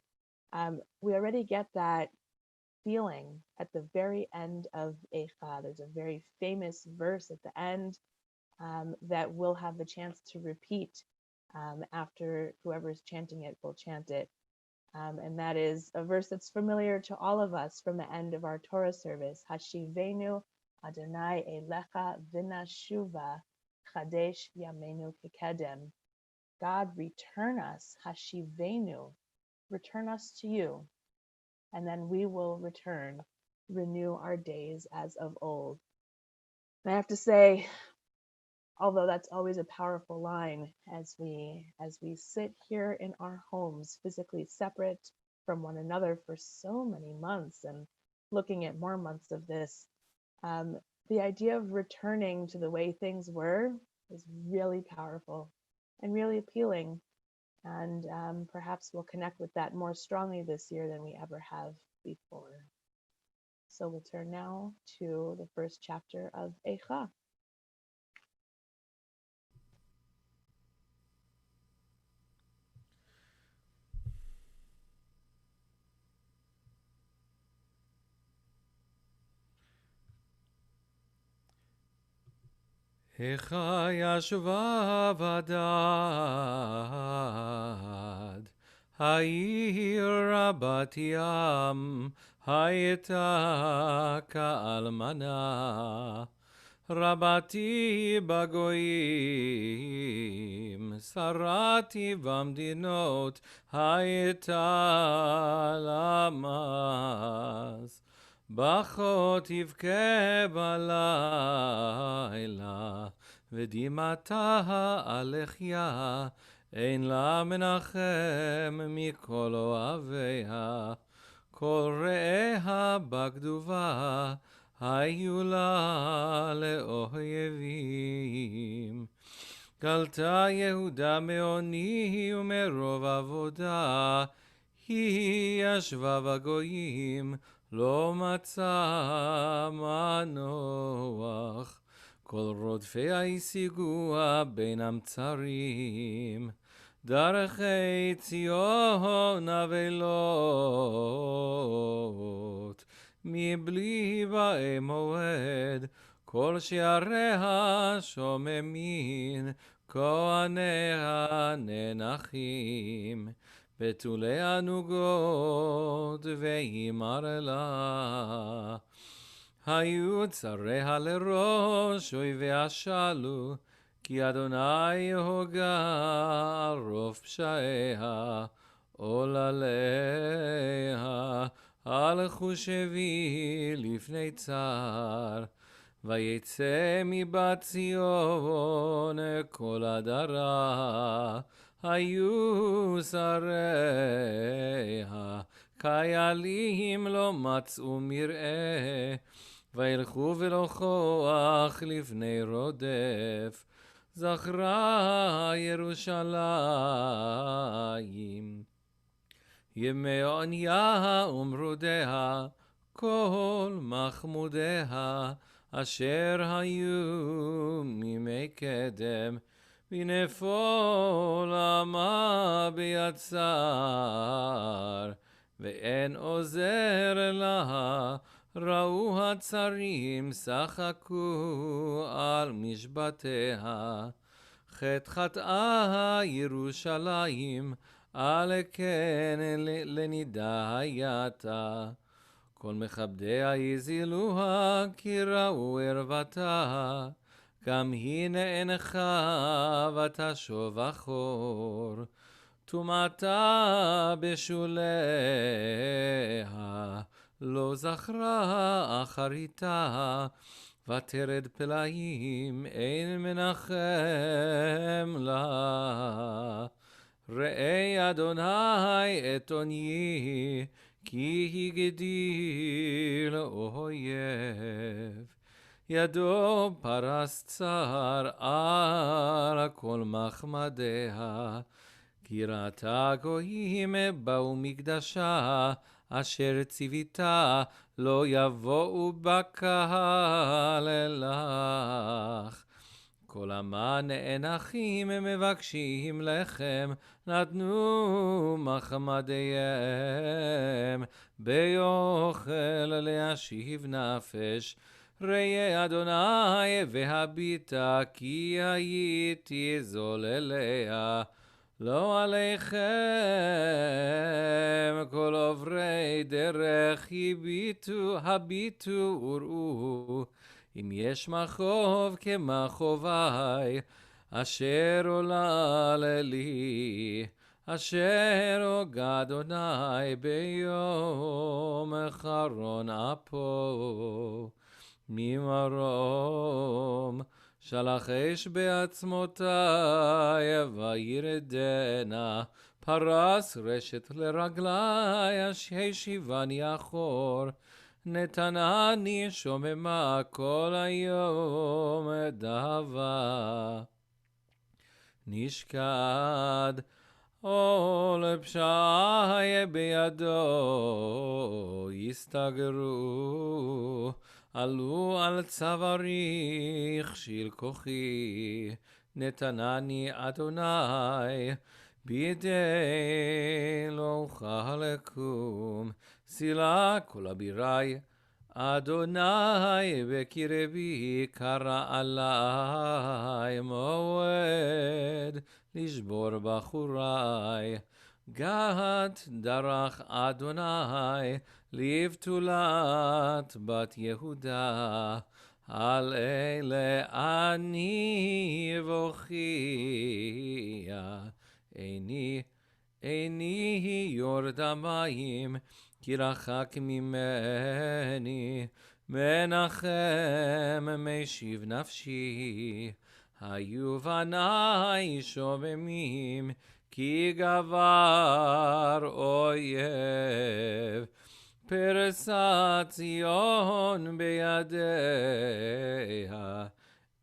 We already get that feeling at the very end of Eikhah. There's a very famous verse at the end that we'll have the chance to repeat after whoever's chanting it will chant it. And that is a verse that's familiar to all of us from the end of our Torah service. Hashivenu Adonai Elecha V'nashuva Chadesh Yamenu Kekedem. God, return us, Hashivenu, return us to you, and then we will return, renew our days as of old. And I have to say, although that's always a powerful line, as we sit here in our homes, physically separate from one another for so many months, and looking at more months of this, the idea of returning to the way things were is really powerful and really appealing. And perhaps we'll connect with that more strongly this year than we ever have before. So we'll turn now to the first chapter of Eikhah. Eikhah yashva vadad, ha'ir rabat yam, hayta ka'almana, rabati bagoyim, sarati v'amdinot, hayta lamaz. Bachot yivke balayla, v'dimata alechya, ein la menachem mikol oaveha, kol re'eha bagduva, hayu la le'oyevim. Galta Yehuda me'oni u'merov avoda, hi yashva v'goyim, לא מצא מנוח, כל רודפיה השיגוה בין המצרים, דרכי ציון אבלות, מבלי באי מועד, כל שעריה שוממין, כהניה ננחים. בתולי ענוגות וימר לה, היו צריה לראש אויביה שלו, כי אדוני הוגה על רוב פשעיה, עולליה, הלכו שבי לפני צר, ויצא מבת ציון כל הדרה, היו שריה, חיילים לא מצאו מרעה, וילכו ולא כוח לפני רודף, זכרה ירושלים. ימי עוניה ומרודיה, כל מחמודיה, אשר היו מימי קדם, בנפול עמה ביצר, ואין עוזר לה, ראו הצרים שחקו על משבטיה, חטא חטאה ירושלים, על כן לנידה הייתה. כל מכבדיה יזילוה, כי ראו ערוותה, גם היא נאנחה ותשוב אחור, טומאתה בשוליה, לא זכרה אחריתה, ותרד פלאים אין מנחם לה. ראה אדוני את עוניי, כי הגדיל אויב. ידו פרס צר על כל מחמדיה, כי ראתה גויים באו מקדשה, אשר ציוותה לא יבואו בקהל לך. כל עמה נאנחים מבקשים לחם, נתנו מחמדיהם, ביוכל להשיב נפש. ראה אדוני והביטה, כי הייתי זול אליה. לא עליכם כל עוברי דרך הביטו וראו, אם יש מחוב כמחובי, אשר עולה לי, אשר הוג אדוני ביום אחרון אפו. ממרום שלח אש בעצמותי, וירדנה, פרס רשת לרגלי, השיבני אחור, נתנני שוממה כל היום דהבה. נשקד עול פשעי בידו, הסתגרו, עלו על צווארי, הכשיל כוחי, נתנני אדוני, בידי לא אוכל לקום, סילה כל אבירי, אדוני בקרבי, קרא עלי מועד, לשבור בחורי. גת דרך אדוני, לבתולת בת יהודה, על אלה אני בוכיה. איני יורד המים, כי רחק ממני, מנחם משיב נפשי. היו בני שוממים, כי גבר אויב. פרסת ציון בידיה,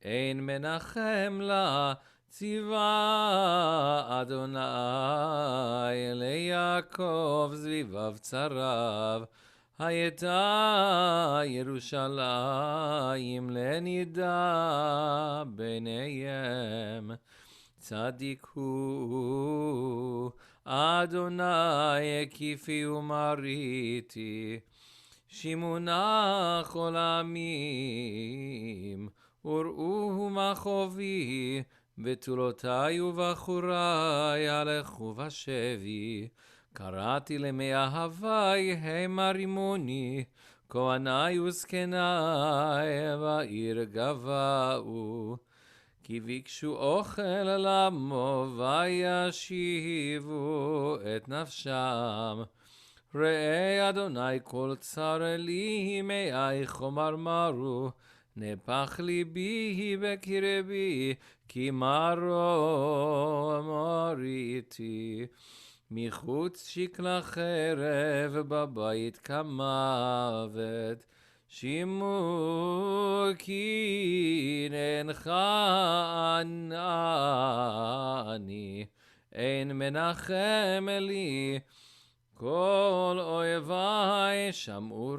אין מנחם לה, ציווה אדוני ליעקב סביביו צריו. הייתה ירושלים לנידה ביניהם. צדיק הוא אדוני כיפי ומריתי, שימונה כל עמים, וראו מחובי, בתולותי ובחורי הלכו בשבי. קראתי למאהבי המה רימוני, כהני וזקני בעיר גבאו. כי ביקשו אוכל למו וישיבו את נפשם. ראה אדוני כל צר לי, מאיכו מרמרו, נפח ליבי בקרבי, כי מרום ראיתי. מחוץ שקלה חרב, בבית כמוות. שימור כי אינך ענני, אין מנחם לי. כל אויבי שמעו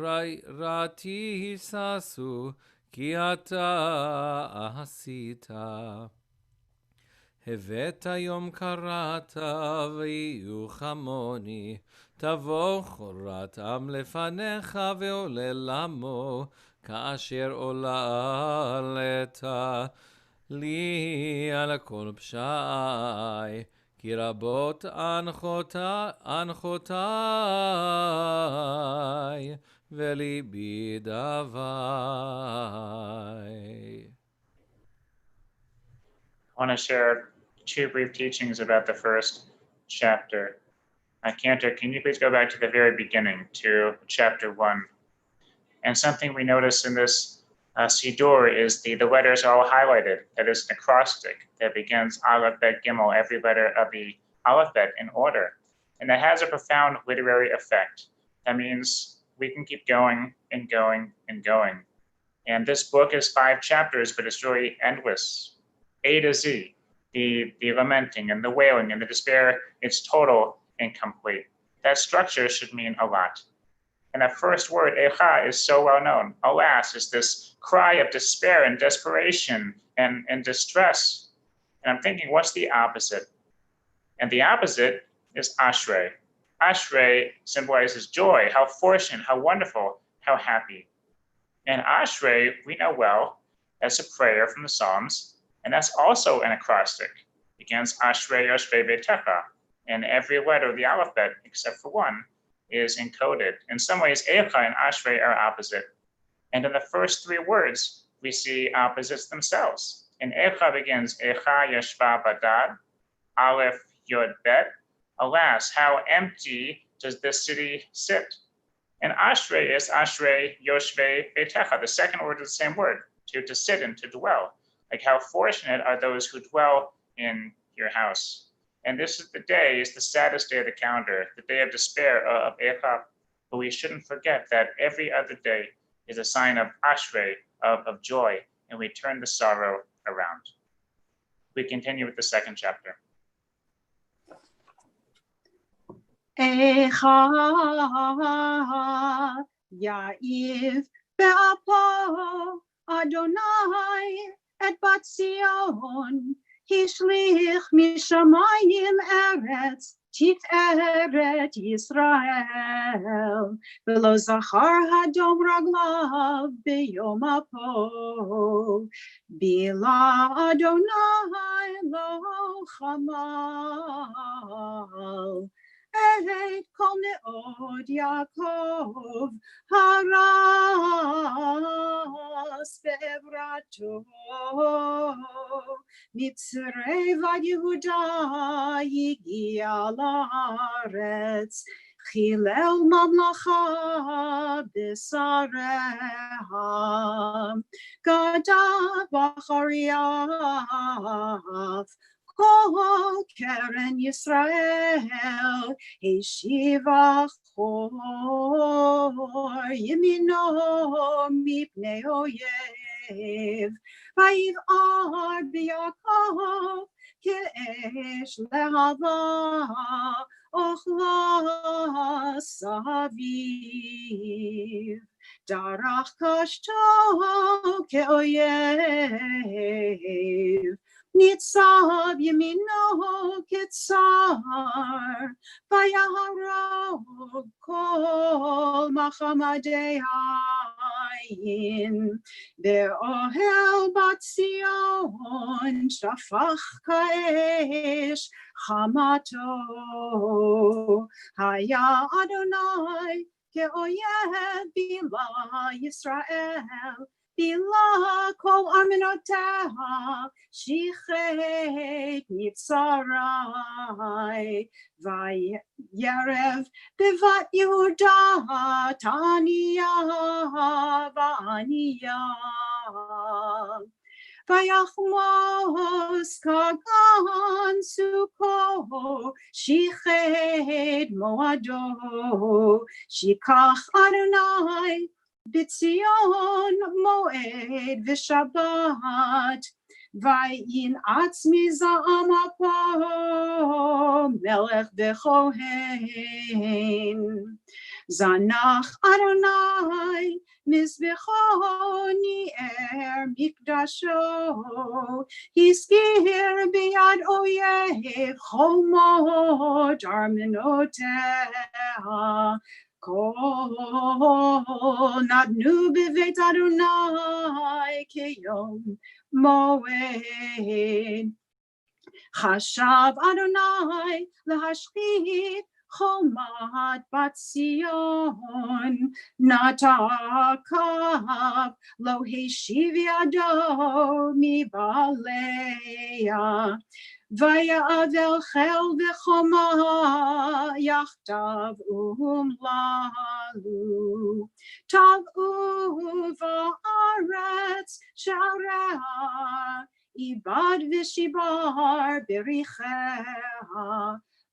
רעתי ששו, כי אתה עשית. הבאת יום קראת ויהיו כמוני, תבוא חורת עם לפניך ועולל עמו, כאשר עוללת לי על כל פשעי, כי רבות אנחותי וליבי דווי. I want to share two brief teachings about the first chapter. Cantor, can you please go back to the very beginning, to chapter 1? And something we notice in this Siddur is the letters are all highlighted. That is an acrostic that begins Aleph, Bet, Gimel, every letter of the alphabet in order. And that has a profound literary effect. That means we can keep going and going and going. And this book is 5 chapters, but it's really endless. A to Z, the lamenting and the wailing and the despair, it's total and complete. That structure should mean a lot. And that first word, Eikhah, is so well known. Alas, is this cry of despair and desperation and distress. And I'm thinking, what's the opposite? And the opposite is Ashrei. Ashrei symbolizes joy, how fortunate, how wonderful, how happy. And Ashrei, we know well, as a prayer from the Psalms, and that's also an acrostic. Begins Ashrei Yoshvei Betecha, and every letter of the alphabet, except for one, is encoded. In some ways, Eikhah and Ashrei are opposite. And in the first 3 words, we see opposites themselves. And Eikhah begins Eikhah Yashva Badad, Aleph Yod Bet. Alas, how empty does this city sit? And Ashrei is Ashrei Yoshvei Betecha. The second word is the same word, to sit and to dwell. Like how fortunate are those who dwell in your house. And this is the day, is the saddest day of the calendar, the day of despair of Eikhah. But we shouldn't forget that every other day is a sign of Ashrei, of joy, and we turn the sorrow around. We continue with the second chapter. Eikhah Ya'iv Be'apo Adonai et bat Zion, Hishlich mishamayim eretz, tiferet Yisrael, v'lo zachar hadom raglav b'yom apo, bila Adonai lo chamal. Et kol ne'od Yaakov haras be'evrato, Mitzrei vad Yehuda yigia la'aretz, chilel mamlacha b'sareha, gadav b'chariav, Kol Keren Yisrael, Heshivach Chor Yemino Mipnei Oyev, Vayiv'ar b'Yaakov Ke'esh lehava, Ochla saviv, Darach kashto ke'oyev, Nitzav yemino ketzar, Vayaharog kol machamadei hayin, Be'ohel bat Zion shafach ka'esh chamato, Haya Adonai ke'oyev bila Yisrael, Bila kol armenoteha, shichet nitzarai, vayerev bevat Yehuda, taniya v'aniya. ויחמוס כגן סוכו, שיחד מועדו, שיקח אדוני בציון מועד ושבת, וינעץ מזעם אפו מלך וכהן. זנח אדוני מזבחו ניער מקדשו, הזכיר ביד אויב חומות ארמנותיה. כל נתנו בבית אדוני כיום מועד. חשב אדוני להשחית חומת בת ציון, נטע קו לא השיב ידו מבעליה, ויעבל חיל וחומה יחדיו אומללו. טבעו בארץ שעריה, איבד ושיבר בריחיה,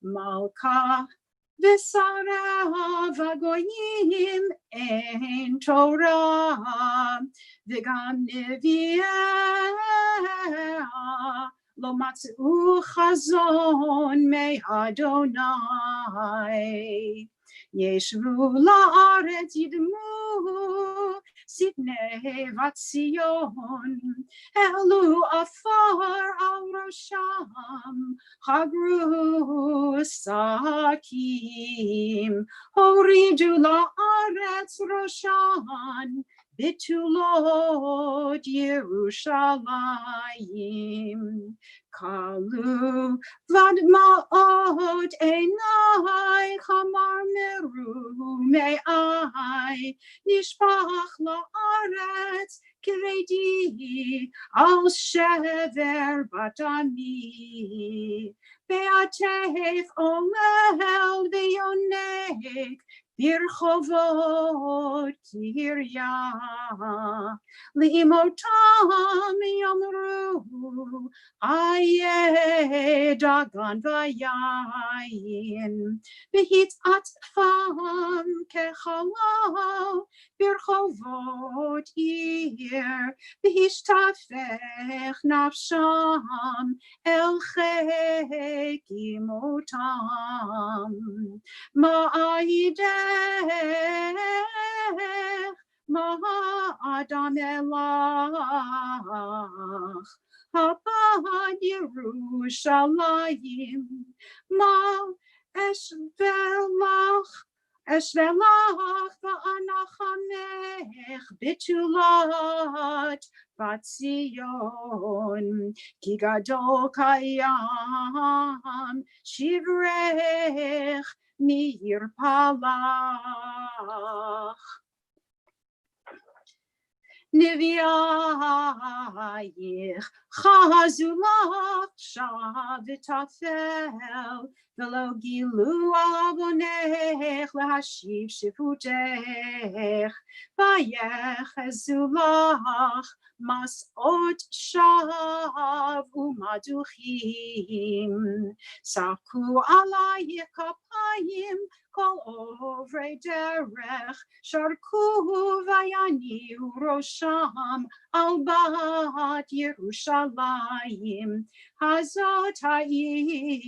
מלכה ושריה וגויים אין תורה, וגם נביאיה לא מצאו חזון מאדוני. ישבו לארץ ידמו שטני בת ציון, העלו עפר על ראשם, חגרו שקים, הורידו לארץ ראשן, בתולות ירושלים. כלו ודמעות עינייך מרמרו מעי, נשפך לארץ כבדי על שבר בת עמי. בעטף עולל ויונק ברחובות קריה, לאמותם יאמרו איה דגן ויין, בהתעטפם כחלל ברחובות עיר, בהשתפך נפשם אל חיק אמותם. מעידך מה אדם אלך, הבא ירושלים, מה אשווה לך ואנחמך בתולת בת ציון, כי גדול קיים שברך מירפלך. נביאייך חזו לך שב ותפל, ולא גילו עוונך להשיב שפוטך, ויחזו לך מסעות שווא ומדוכים. שחקו עלייך כפיים כל עוברי דרך, שרקו ויניעו ראשם על בת ירושלים, הזאת העיר.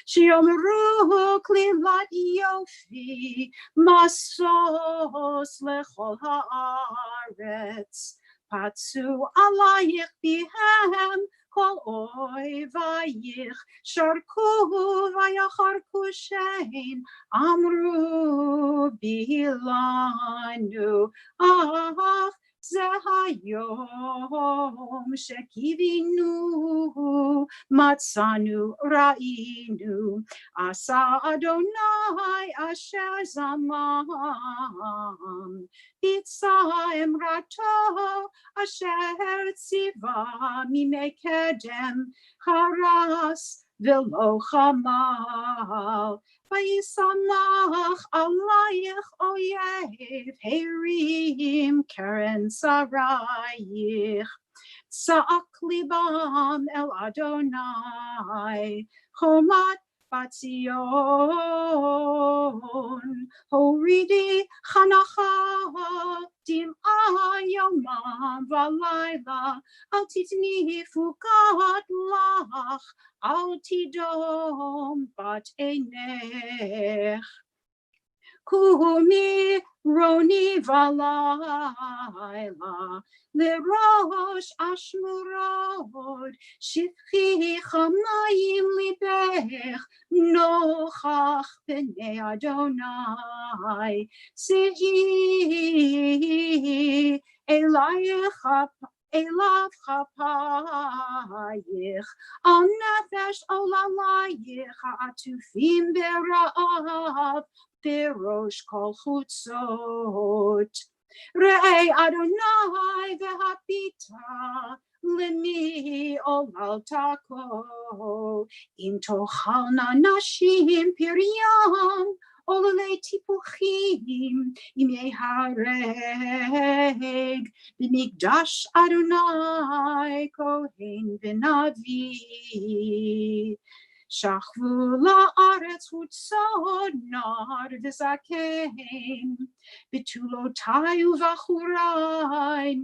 שיאמרו כלילת יופי, משוש לכל הארץ. פצו עלייך פיהם כל אויבייך, שרקו ויחרקו שן, אמרו בילנו, אך זה היום שקיווינו, מצאנו ראינו, עשה אדוני אשר זמם, ביצע אמרתו אשר ציווה מימי קדם, חרס velo chamal. Vayisamach alayich oyev herim keren sarayich. Sa'ak libam el Adonai, chomat Batzion, horidi chanacha, dim'a yomam v'layla, al titni fukat lach, al tidom bat einech. Kumi roni valayla, lerosh ashmurod, shifchi chamayim libech, nochach b'nei Adonai, sehi elav chapayich, al nefesh olalayich, atufim bera'av, Berosh kol chutzot. Re'ei Adonai v'hapita lemi olal tako. Im tochalna nashim piryam olale tipuchim im yehareg b'mikdash Adonai kohen v'navi. Shachvu la'aretz hutzod nar v'zaken, b'tulotai u'vachurai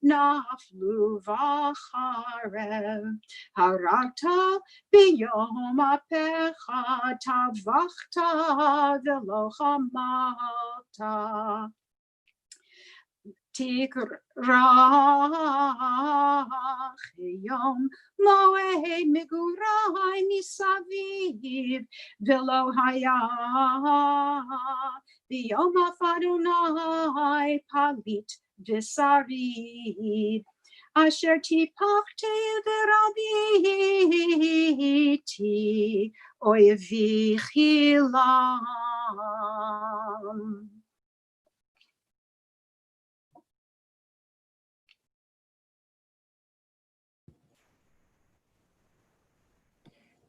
naflu v'acharev. Haragta b'yom apecha tavachta v'lo chamalta. Tikrach yom moed migurai misaviv velo haya b'yom Adonai palit v'sarid asher tipachti v'rabiti oyevi chilam.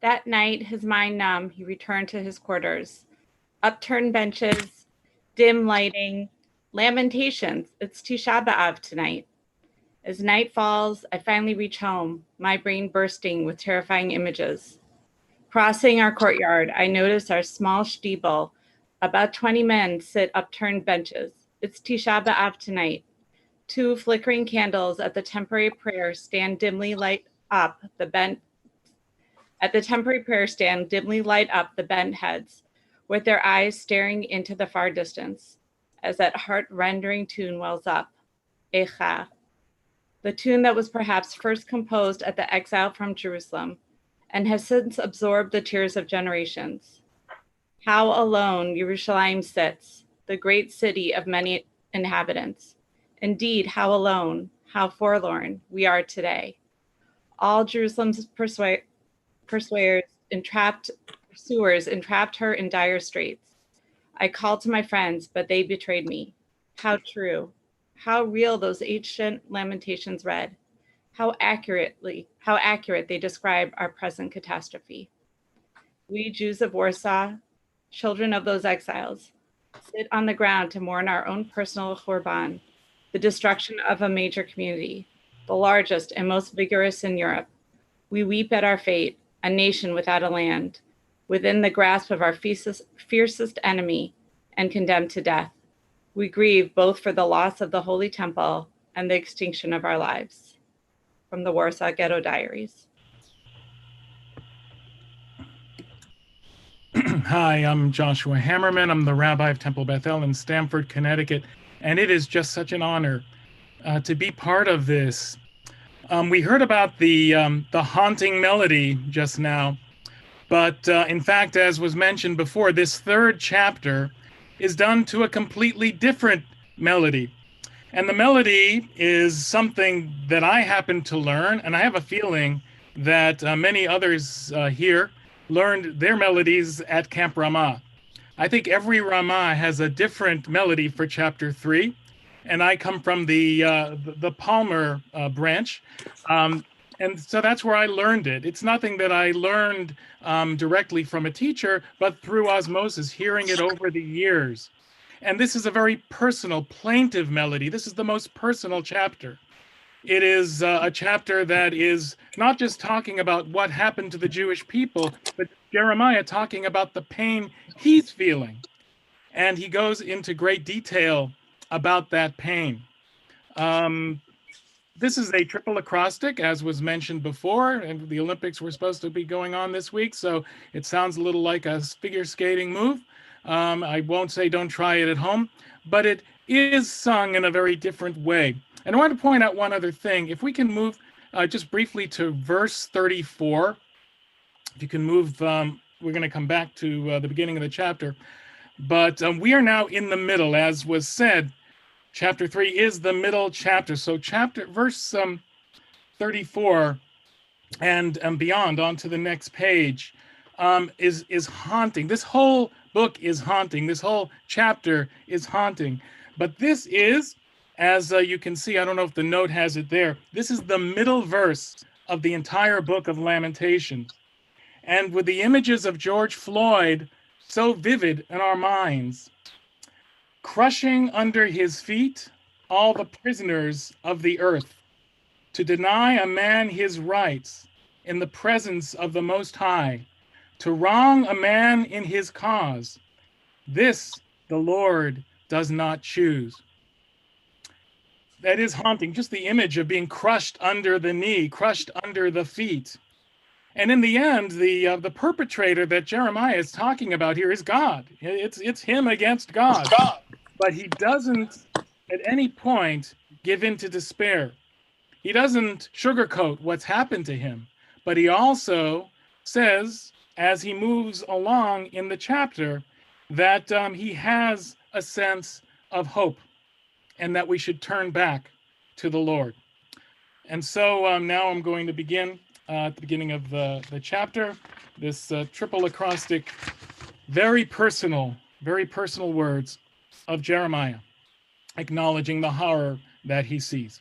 That night, his mind numb, he returned to his quarters. Upturned benches, dim lighting, lamentations. It's Tish'a B'Av tonight. As night falls, I finally reach home, my brain bursting with terrifying images. Crossing our courtyard, I notice our small shtibel. About 20 men sit upturned benches. It's Tish'a B'Av tonight. 2 flickering candles at the temporary prayer stand dimly light up the bent heads, with their eyes staring into the far distance, as that heart-rending tune wells up, Eikhah, the tune that was perhaps first composed at the exile from Jerusalem, and has since absorbed the tears of generations. How alone Yerushalayim sits, the great city of many inhabitants. Indeed, how alone, how forlorn we are today. All Jerusalem's pursuers entrapped her in dire straits. I called to my friends, but they betrayed me. How true, how real those ancient lamentations read. How accurate they describe our present catastrophe. We Jews of Warsaw, children of those exiles, sit on the ground to mourn our own personal Churban, the destruction of a major community, the largest and most vigorous in Europe. We weep at our fate, a nation without a land, within the grasp of our fiercest enemy and condemned to death. We grieve both for the loss of the Holy Temple and the extinction of our lives. From the Warsaw Ghetto Diaries. Hi, I'm Joshua Hammerman. I'm the rabbi of Temple Bethel in Stamford, Connecticut, and it is just such an honor to be part of this. We heard about the haunting melody just now, but in fact, as was mentioned before, this 3rd chapter is done to a completely different melody. And the melody is something that I happened to learn, and I have a feeling that many others here learned their melodies at Camp Ramah. I think every Ramah has a different melody for chapter 3, and I come from the Palmer branch. And so that's where I learned it. It's nothing that I learned directly from a teacher, but through osmosis, hearing it over the years. And this is a very personal, plaintive melody. This is the most personal chapter. It is a chapter that is not just talking about what happened to the Jewish people, but Jeremiah talking about the pain he's feeling. And he goes into great detail about that pain. This is a triple acrostic, as was mentioned before, and the Olympics were supposed to be going on this week, so it sounds a little like a figure skating move. I won't say don't try it at home, but it is sung in a very different way. And I want to point out one other thing. If we can move just briefly to verse 34, if you can move, we're going to come back to the beginning of the chapter, but we are now in the middle, as was said. Chapter 3 is the middle chapter. So verse 34 and beyond onto the next page is haunting. This whole book is haunting. This whole chapter is haunting. But this is, as you can see, I don't know if the note has it there, this is the middle verse of the entire book of Lamentations. And with the images of George Floyd so vivid in our minds, crushing under his feet all the prisoners of the earth, to deny a man his rights in the presence of the Most High, to wrong a man in his cause, this the Lord does not choose. That is haunting, just the image of being crushed under the knee, crushed under the feet. And in the end, the perpetrator that Jeremiah is talking about here is God. It's him against God. But he doesn't at any point give in to despair. He doesn't sugarcoat what's happened to him. But he also says, as he moves along in the chapter, that he has a sense of hope and that we should turn back to the Lord. And so now I'm going to begin at the beginning of the chapter, this triple acrostic, very personal words of Jeremiah, acknowledging the horror that he sees.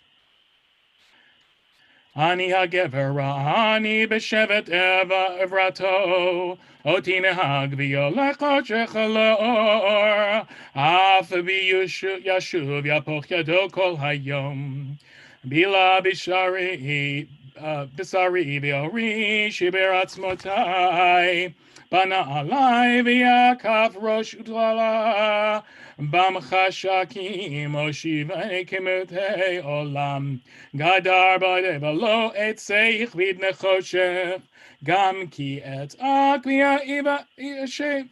Ani hagever ani b'shevet evrato oti nehag v'yolech shechalor af v'yashuv yapoch yado kol hayom bila bishari v'ori shiber atzmotai bana alai v'yakaf rosh utlala bam chashakim oshivei kemutei olam gadar b'devalo etzeich vid nechoshev gam ki et akvia iva yeshev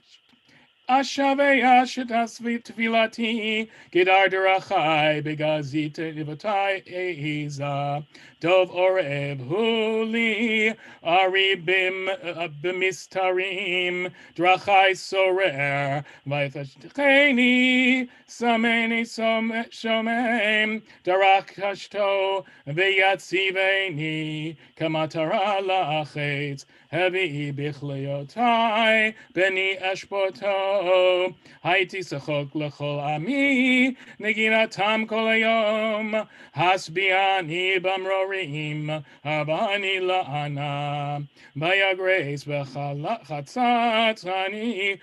Ashavei ashetas tefilati gedar derachai begazit ivatai eiza dov orev huli aribim b'mistarim drachai sorer vaytacheni sameni shomem darak hashto veyatziveni kamatara lachetz hevi bichleotai beni ashpoto Haiti sachok lechol ami neginatam kol hayom hasbiani bamrorim habani la'ana bayagreis v'chatzat ani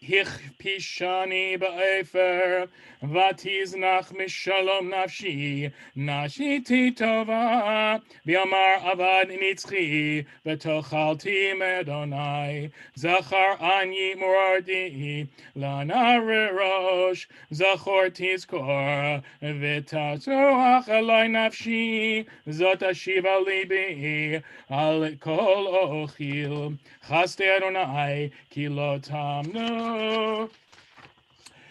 Hichpishani ba'efer vatiznach mishalom nafshi nashiti tova biamar avad nitzchi v'tochalti medonai zachar ani moradi lana rosh zachor tizkor v'tatoach alai nafshi zot ashiva libi al kol ochil chaste Adonai ki lo tamno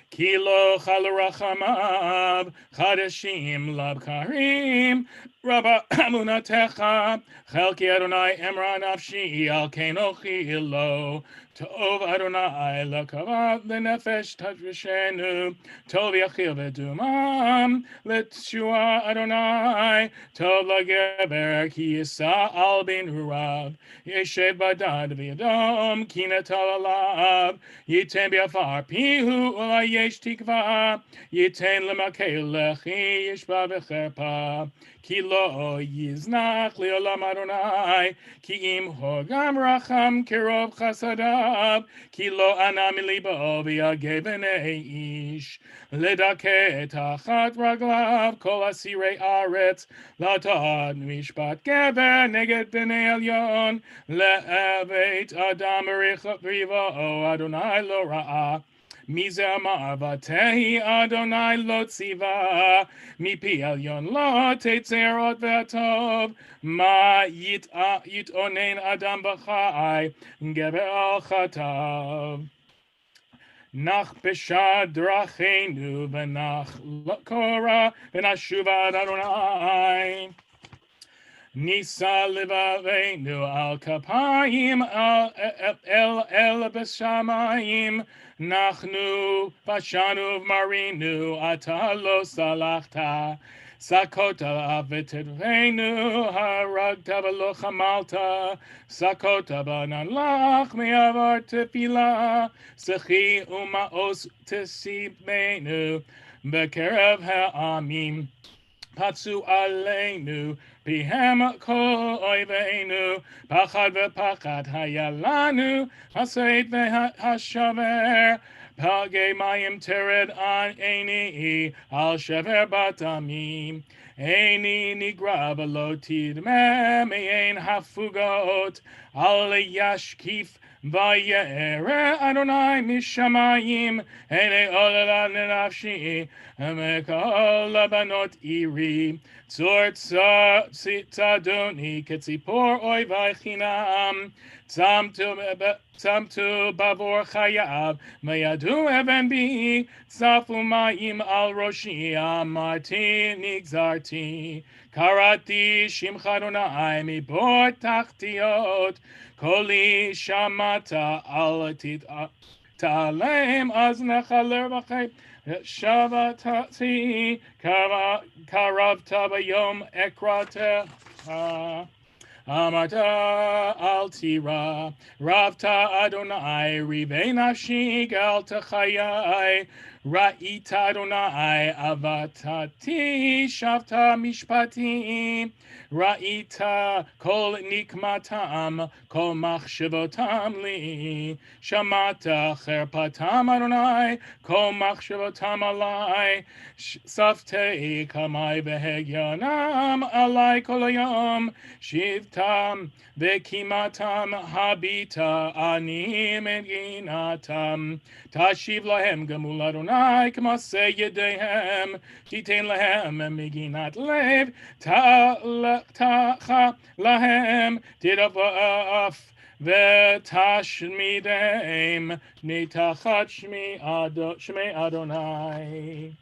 Kilo chalarachamav chadashim labkarim rabba amunatecha chelki Adonai emra nafshi al kenochi lo Tov Adonai lakavat lenefesh tavishenu. Tov yachil v'dumam letshua Adonai. Tov lageber ki yisa al bin hurav. Yeshev badad v'yadom kinot alav. Yitem biafar pihu ula yesh tikva. Yitem lemakei lechi yishba v'cherpa. Ki lo yiznach leolam Adonai. Ki im hogam racham kerov chasadav. Ki lo anam libo v'yageh b'nei ish. Ledake tachat raglav kol asirei aretz. Latad mishpat gever neged b'nei elyon. Le'avet adam b'richot rivo Adonai lo ra'ah. Mizamar vatehi Adonai lo tziva, mipi elyon lo tetzerot v'atov, ma yitonen adam b'chai, geber al chatav. Nach b'shad drachenu v'nach kora v'nashuva Adonai. Nisa livavenu al kapayim el b'shamayim nachnu bashanu marinu atalo salachta sakota v'tedvenu haragta v'lo chamalta sakota banalach me'avar tefila sechi umaos tesibenu b'kerev ha'amim patsu aleinu pihem kol oiveinu pachad v'pachad hayalanu haseit v'hashaver pagei mayim tered an eini al shever batamim eini nigra v'lo tidme me'ein hafugot al yashkif Vayere Adonai mishamayim ene olala nenafshi emekol labanot iri tzor tzadoni ketzipor oy vaychinam tzamtu bavor chayav mayadu even bi tzafu mayim al roshi amarti nigzarti karati shimcha Adonai mibor tachtiot Koli shamata alatit ta'alem az nechaler v'chay shavatati karavta bayom ekrate Amata altira ravta Adonai rivei nafshi gal techayai ra'ita Adonai avatati shavta mishpati ra'ita kol nikmatam kol machshevotam li shamata cherpatam Adonai kol machshevotam alai saftei kamai v'hegyanam alai kol hayom shivtam v'kimatam habita ani meginatam tashiv lahem gemul Adonai k'maseh yedehem titen lahem meginat lev ta'cha lahem tidavaf v'tashmidem nitachat shmei Adonai.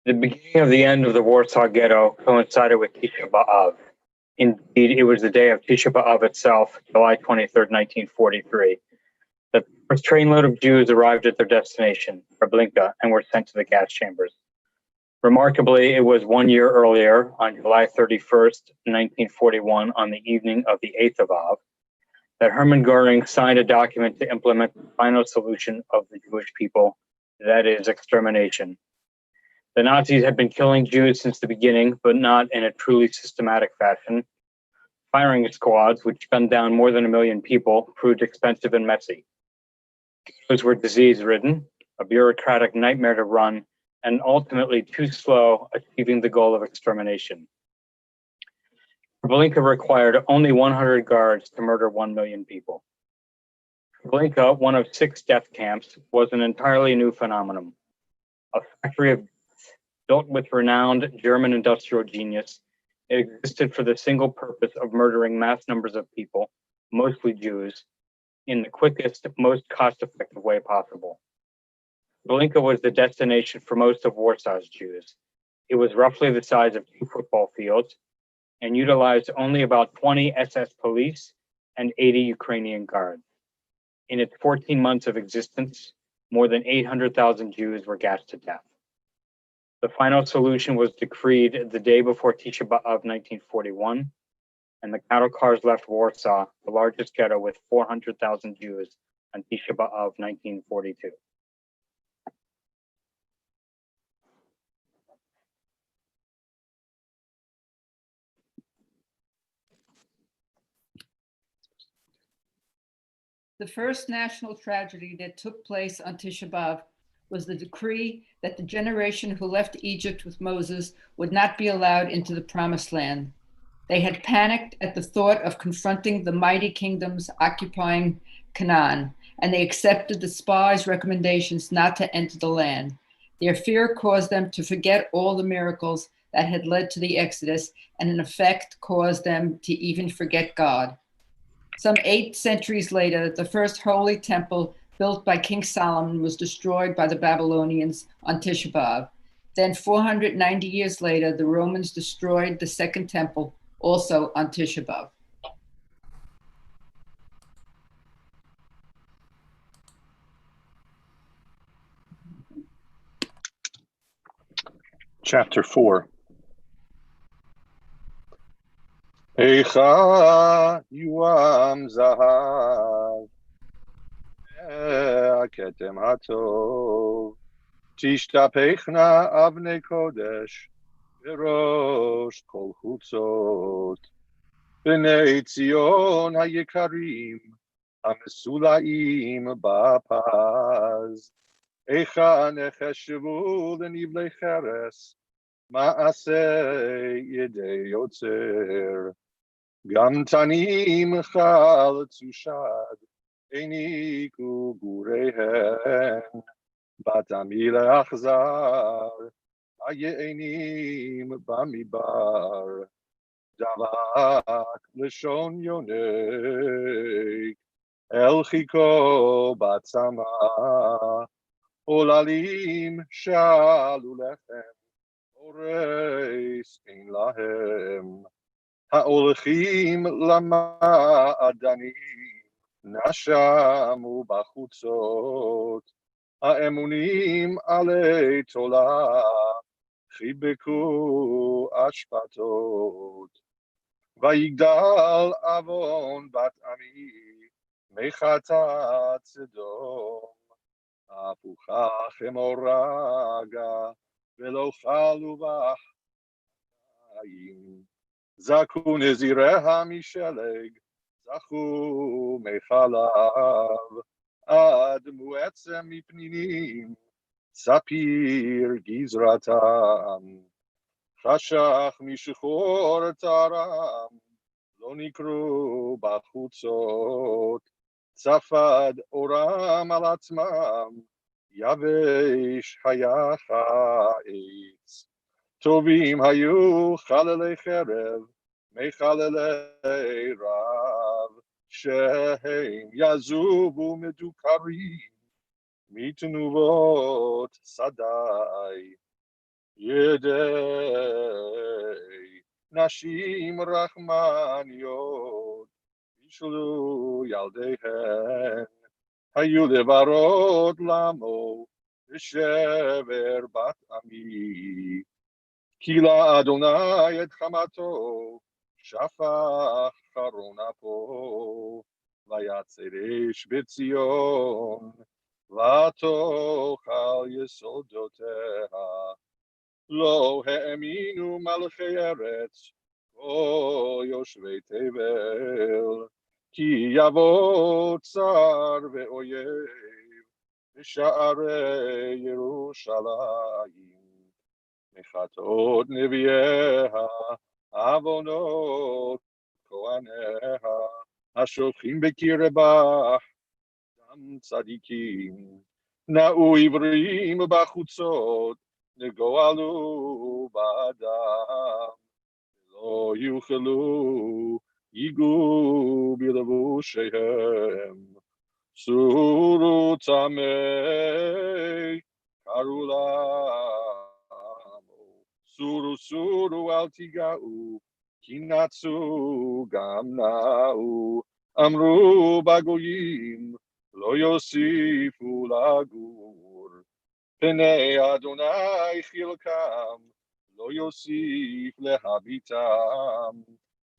The beginning of the end of the Warsaw Ghetto coincided with Tish'a B'Av. Indeed, it was the day of Tish'a B'Av itself, July 23rd, 1943. The first trainload of Jews arrived at their destination, Treblinka, and were sent to the gas chambers. Remarkably, it was 1 year earlier, on July 31st, 1941, on the evening of the 8th of Av, that Hermann Goering signed a document to implement the final solution of the Jewish people, that is, extermination. The Nazis had been killing Jews since the beginning, but not in a truly systematic fashion. Firing squads, which gunned down more than 1 million people, proved expensive and messy. Those were disease-ridden, a bureaucratic nightmare to run, and ultimately too slow, achieving the goal of extermination. Treblinka required only 100 guards to murder 1 million people. Treblinka, one of 6 death camps, was an entirely new phenomenon. A factory of built with renowned German industrial genius, It existed for the single purpose of murdering mass numbers of people, mostly Jews, in the quickest, most cost-effective way possible. Treblinka was the destination for most of Warsaw's Jews. It was roughly the size of 2 football fields and utilized only about 20 SS police and 80 Ukrainian guards. In its 14 months of existence, more than 800,000 Jews were gassed to death. The final solution was decreed the day before Tish'a B'Av 1941, and the cattle cars left Warsaw, the largest ghetto with 400,000 Jews, on Tish'a B'Av 1942. The first national tragedy that took place on Tish'a B'Av was the decree that the generation who left Egypt with Moses would not be allowed into the Promised Land. They had panicked at the thought of confronting the mighty kingdoms occupying Canaan, and they accepted the spies' recommendations not to enter the land. Their fear caused them to forget all the miracles that had led to the Exodus, and in effect caused them to even forget God. Some 8 centuries later, the first holy temple built by King Solomon was destroyed by the Babylonians on Tish'a B'Av. Then 490 years later, the Romans destroyed the second temple, also on Tish'a B'Av. Chapter 4. Eikhah yuam zahav, ketem hatov, tishtapechna avnei Kodesh, berosh kol chutzot, b'nei Tzion hayikarim, hamesulaim ba'paz, Eikhah necheshevu l'nivlei cheres, ma'aseh yedei yotzer, Gam tanim chal tzushad, einiku gurehen, batamil achzar, ayenim bamibar, davak leshon yonek, el chiko batzama, olalim shalu lechem, oreis ein lahem. Ha'olchim lama'adanim, nashamu b'chutzot, ha'emunim alei tola, chibeku ashpatot. Vayigdal avon bat ami, mechatat tzedom, apucha chemoraga, velo chalu b'chayim. Zaku nezireha misheleg, zachu mechalav, ad muetzem mipninim, sapir gizratam, chashach mishchor taram, lo nikru bachutzot, tzafad oram al atzmam, yavesh hayacha eitz. Tovim hayu chalelei cherev, mechalelei rav, shehem yazubu medukarim, mitnuvot sadai, yedei nashim rachmaniyot, ishlu yaldehen, hayu levarot lamo, v'shever bat ami. Kila Adonai et chamato, shafach charonapo, vayatzeresh b'tzion, vatochal yesodoteha. Lo he'eminu malchei eretz, kol yoshvei tevel, ki yavo tsar ve'oyev, v'sha'arei Yerushalayim. Mechatot nevieha, avonot kohaneha, hashofchim bekirebach, dam tzadikim, na'u ivrim bachutzot, negoalu ba'adam, לא יוכלו ייגעו בלבושיהם. סורו צמא קראו למו. סורו סורו אל תיגעו, כי נצו גם נעו. אמרו בגויים, לא יוסיפו לגור. פני אדוני חלקם, לא יוסיף להביטם.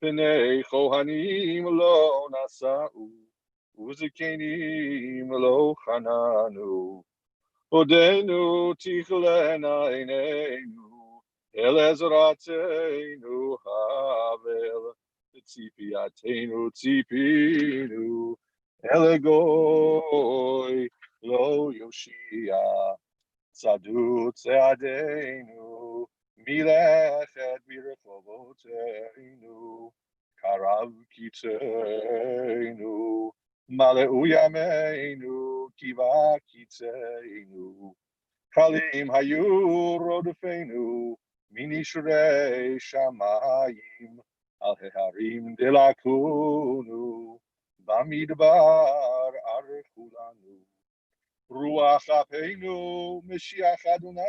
פני כהנים לא נשאו, וזקנים לא חננו. עודנו תכלנה עינינו, אל עזרתנו הבל. ציפייתנו ציפינו, אל הגוי לא יושיע. צעדו צעדינו, מלאכת ברחובותינו. קרב קיצנו, מלאו ימינו, קיבה קיצנו. קלים היו רודפינו, מנשרי שמיים. על ההרים דלקונו, במדבר ערכו לנו. רוח אפינו, משיח אדוני,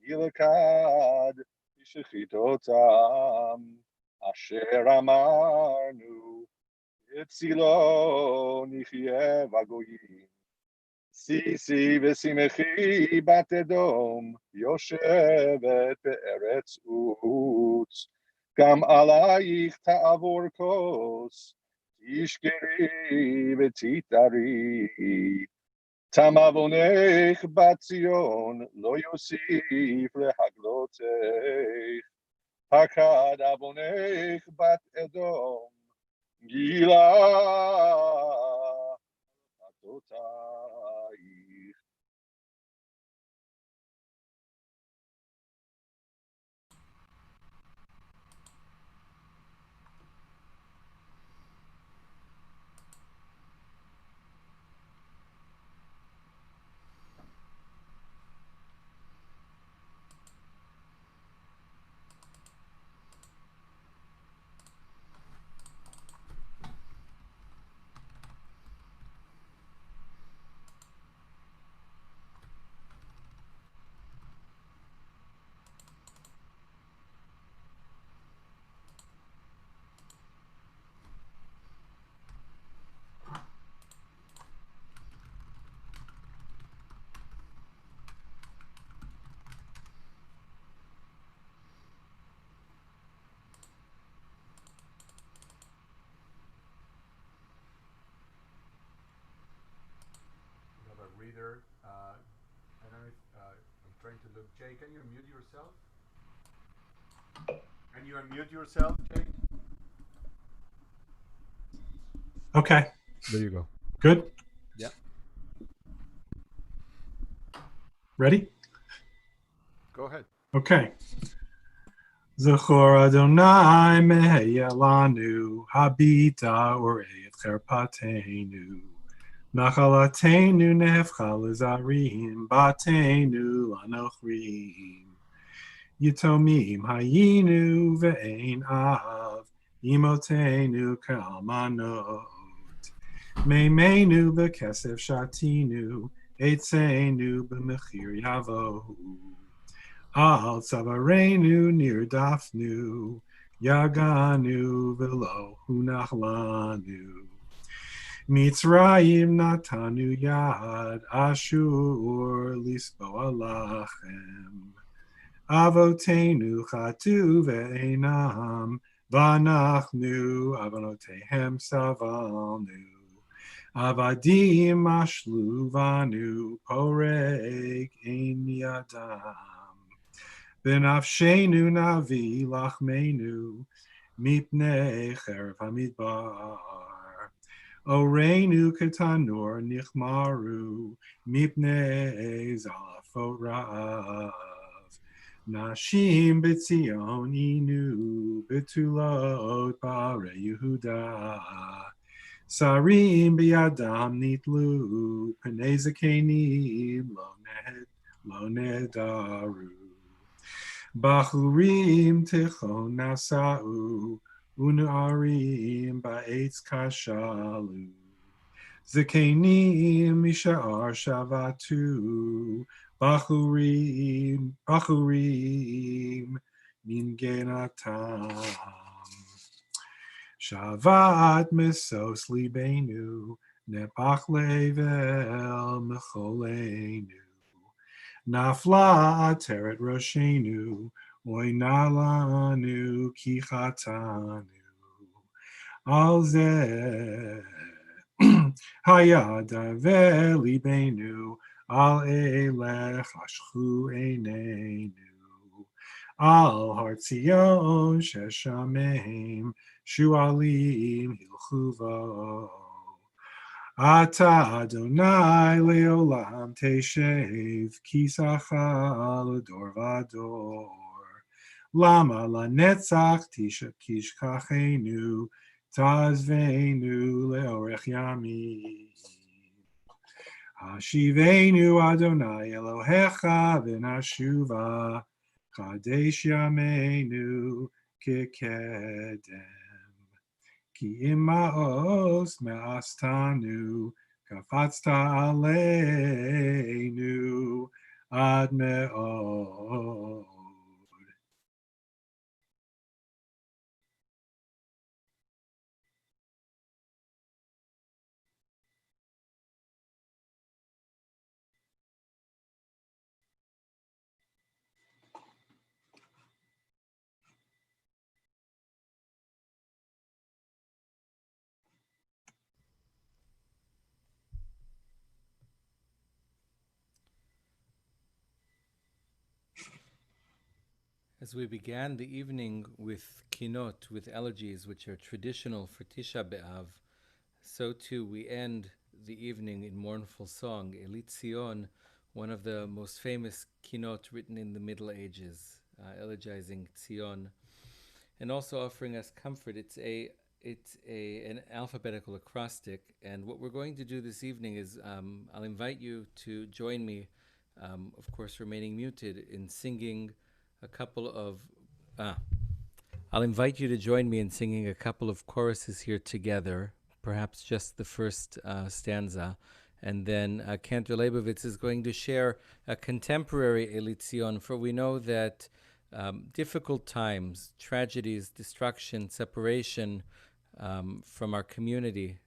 ילכד בשחיתותם. אשר אמרנו, בצילו נחיה בגויים. שישי ושמחי בת אדום, יושבת בארץ עוץ. גם עלייך תעבור כוס, תשכרי ותתערי. תם עוונך בציון, לא יוסיף להגלותך. פקד עוונך בת אדום, גילה חטאותייך. Reader, I don't know if I'm trying to look. Jay, can you unmute yourself? Can you unmute yourself, Jay? Okay. There you go. Good. Yeah. Ready? Go ahead. Okay. Zechor Adonai meheya lanu habita orei et cherpatenu. Nachalatenu nefcha lezarim, batenu lanochrim. Yitomim hayinu ve'ein av, imotenu ka'almanot. Meimenu bekesef shatinu, eitzenu b'mechir yavo. Al tzavarenu nirdafnu, yaganu velo hunachlanu. Mitzrayim natanu yad, Ashur lisbo alachem. Avotenu chatu ve'enam, vanachnu avonotehem savalnu. Avadim ashlu vanu, poreg ein yadam. Benafshenu navi lachmenu, mipnei cherv hamidbar. Oreinu ketanur nichmaru, mipnei zalafot ra'av. Nashim b'tzion inu, betulot b'arei Yehuda. Sarim b'yadam nitlu, pnei zakenim lo nedaru. Bachurim tichon nasa'u, Unarim ba'etz kashalu. Zekenim misha'ar shavatu, Bachurim min genatam. Shavat mesos libenu, Nepach level mecholenu. Nafla ateret roshenu, Oy nalanu ki chatanu. Al zeh hayada velibenu, Al elech ashchu einenu. Al hartzion sheshameim, Shualim hilchuvo. Ata Adonai leolam teshev, Kisacha l'dor vador. Lama lanetzach tishkachenu, Tazvenu leorech yamim. Hashivenu Adonai Elohecha v'nashuva, Kadesh yameinu kekedem. Ki imaos me'astanu, Kafatzta aleinu ad me'od. As we began the evening with Kinot, with elegies, which are traditional for Tish'a B'Av, so too we end the evening in mournful song, Elitzion, one of the most famous Kinot written in the Middle Ages, elegizing Tzion, and also offering us comfort. It's an alphabetical acrostic, and what we're going to do this evening is I'll invite you to join me, of course remaining muted, in singing a couple of I'll invite you to join me in singing a couple of choruses here together, perhaps just the first stanza, and then Cantor Leibovitz is going to share a contemporary Elitzion, for we know that difficult times, tragedies, destruction, separation from our community,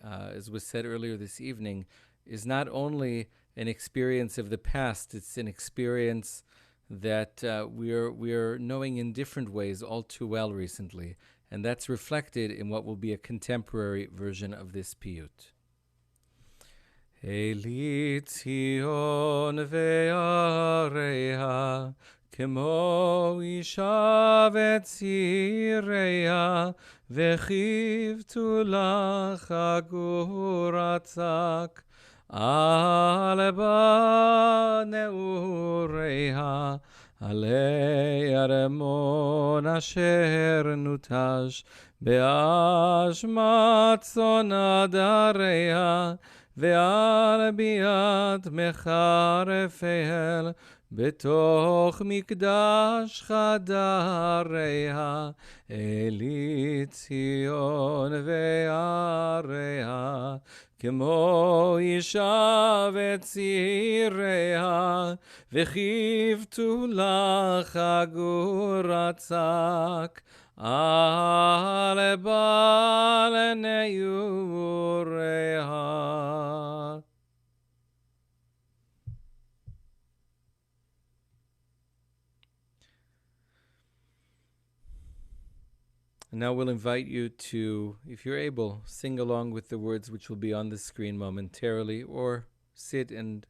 as was said earlier this evening, is not only an experience of the past, it's an experience that we're knowing in different ways all too well recently, and that's reflected in what will be a contemporary version of this piyut. Elitzion ve'areha, kemo isha ve'tzireha, vechivtu lach aguratzak, Alba neureha, alei aremon asher nutash, be'ashmat sonadareha, ve'al biat mecharefel, בתוך מקדש חדריה, אלי ציון ועריה, כמו אישה וציריה, וחיבתו לך הגורצק, על בעל נעוריה. Now we'll invite you to, if you're able, sing along with the words which will be on the screen momentarily, or sit and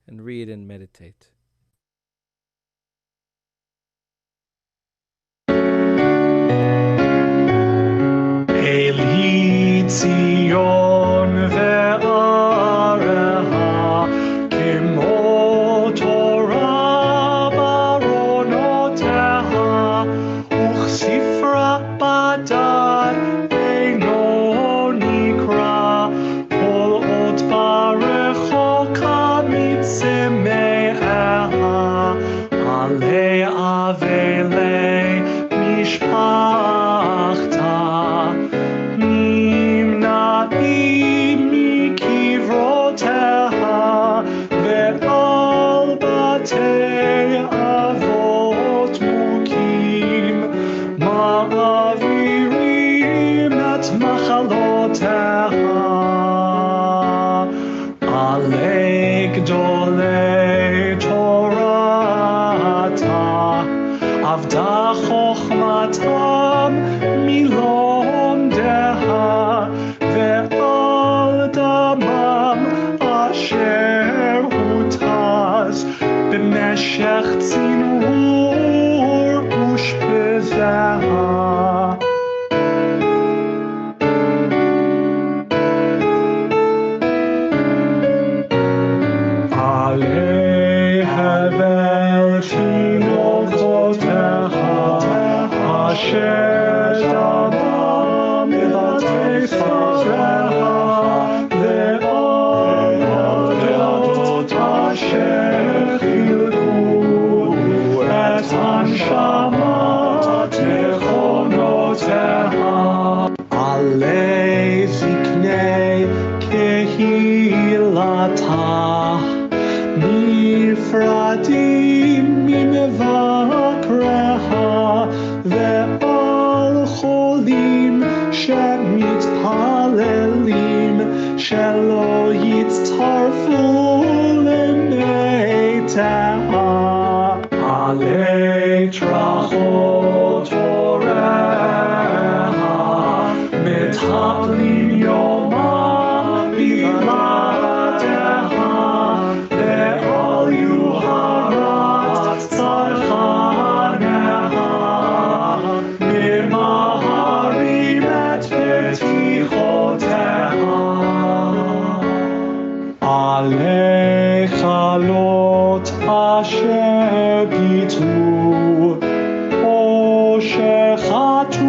read and meditate. Eli Tzion ve'areha, kemo Torah baronoteha, uchsifra badad ve'no nikra, kol ot barechoka mitzemeha, alei ave אבדה חוכמתם מלומדיה, ועל דמם אשר הותז במשך צינור אושפזה. נפרדים ממבקריה, ועל חולים שמתפללים שלא יצטרפו למתה. עלי צרחות הוריה מטפלים יומם בלעדיה, ועל יוהרת צרכניה ממהרים את בטיחותיה. עלי חלות אשר ביטלו או שחתונותיה,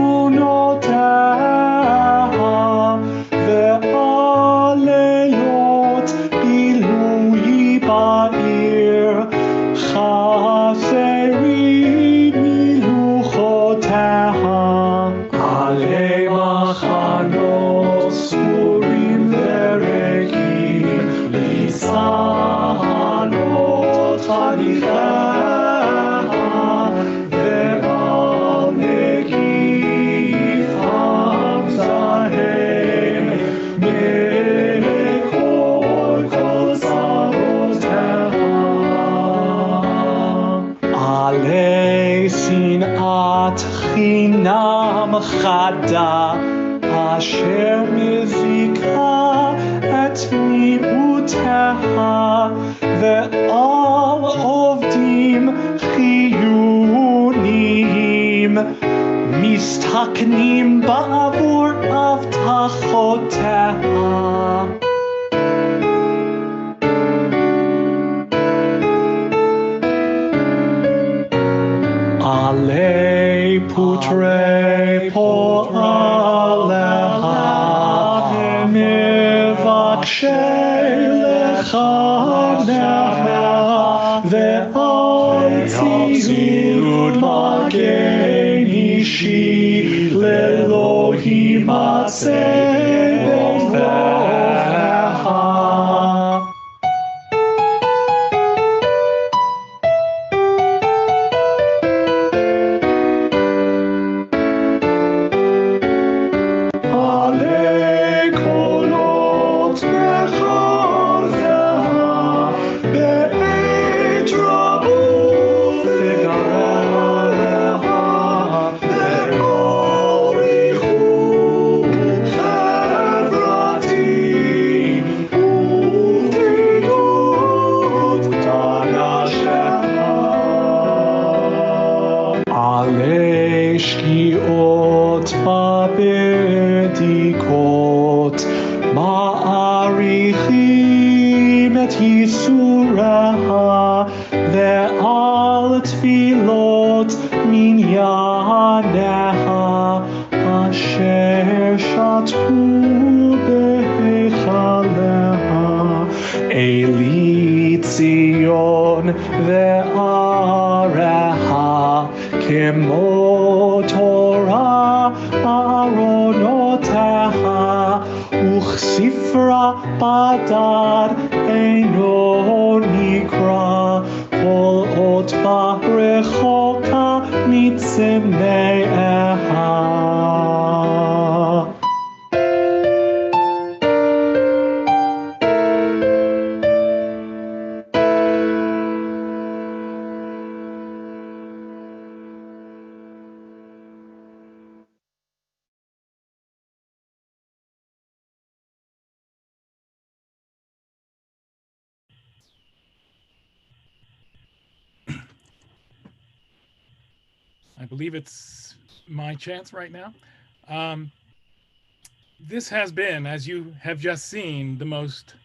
ועל לילות בילוי בעיר חסרים מלוכותיה. עלי מחנות סגורים וריקים לשענות חניכיה, ובעל מקיף המזהם מכל כל צרותיה. עלי שנאת חינם חדה אשר מזיקה את מיעוטיה, ועל עובדים חיוניים מסתכנים בעבור הבטחותיה. עלי פוטרי פועליה מבקשי לחניה, ועל ציוד מגן אישי ללא יימצא ברוביה. שקיעות בבדיקות מעריכים את ייסוריה, ועל תפילות מנייניה אשר שתו בהיכליה. אלי ציון ועריה כמו תורה ארונותיה, וכספרה בדד אינו נקרא, כל אות בה רחוקה מצמאיה. I believe it's my chance right now. This has been, as you have just seen, the most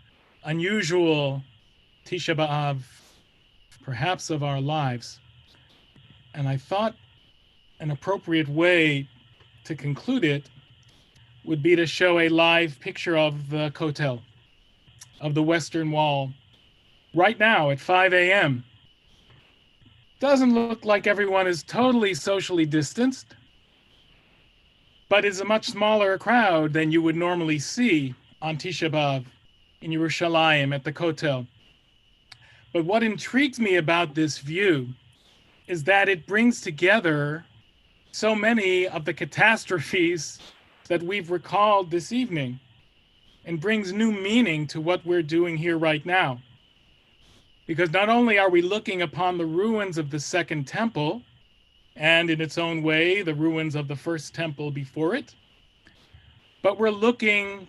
unusual Tish'a B'Av, perhaps of our lives. And I thought an appropriate way to conclude it would be to show a live picture of the Kotel, of the Western Wall, right now at 5 a.m. Doesn't look like everyone is totally socially distanced, but it's a much smaller crowd than you would normally see on Tish'a B'Av in Yerushalayim at the Kotel. But what intrigues me about this view is that it brings together so many of the catastrophes that we've recalled this evening and brings new meaning to what we're doing here right now. Because not only are we looking upon the ruins of the Second Temple, and in its own way, the ruins of the First Temple before it, but we're looking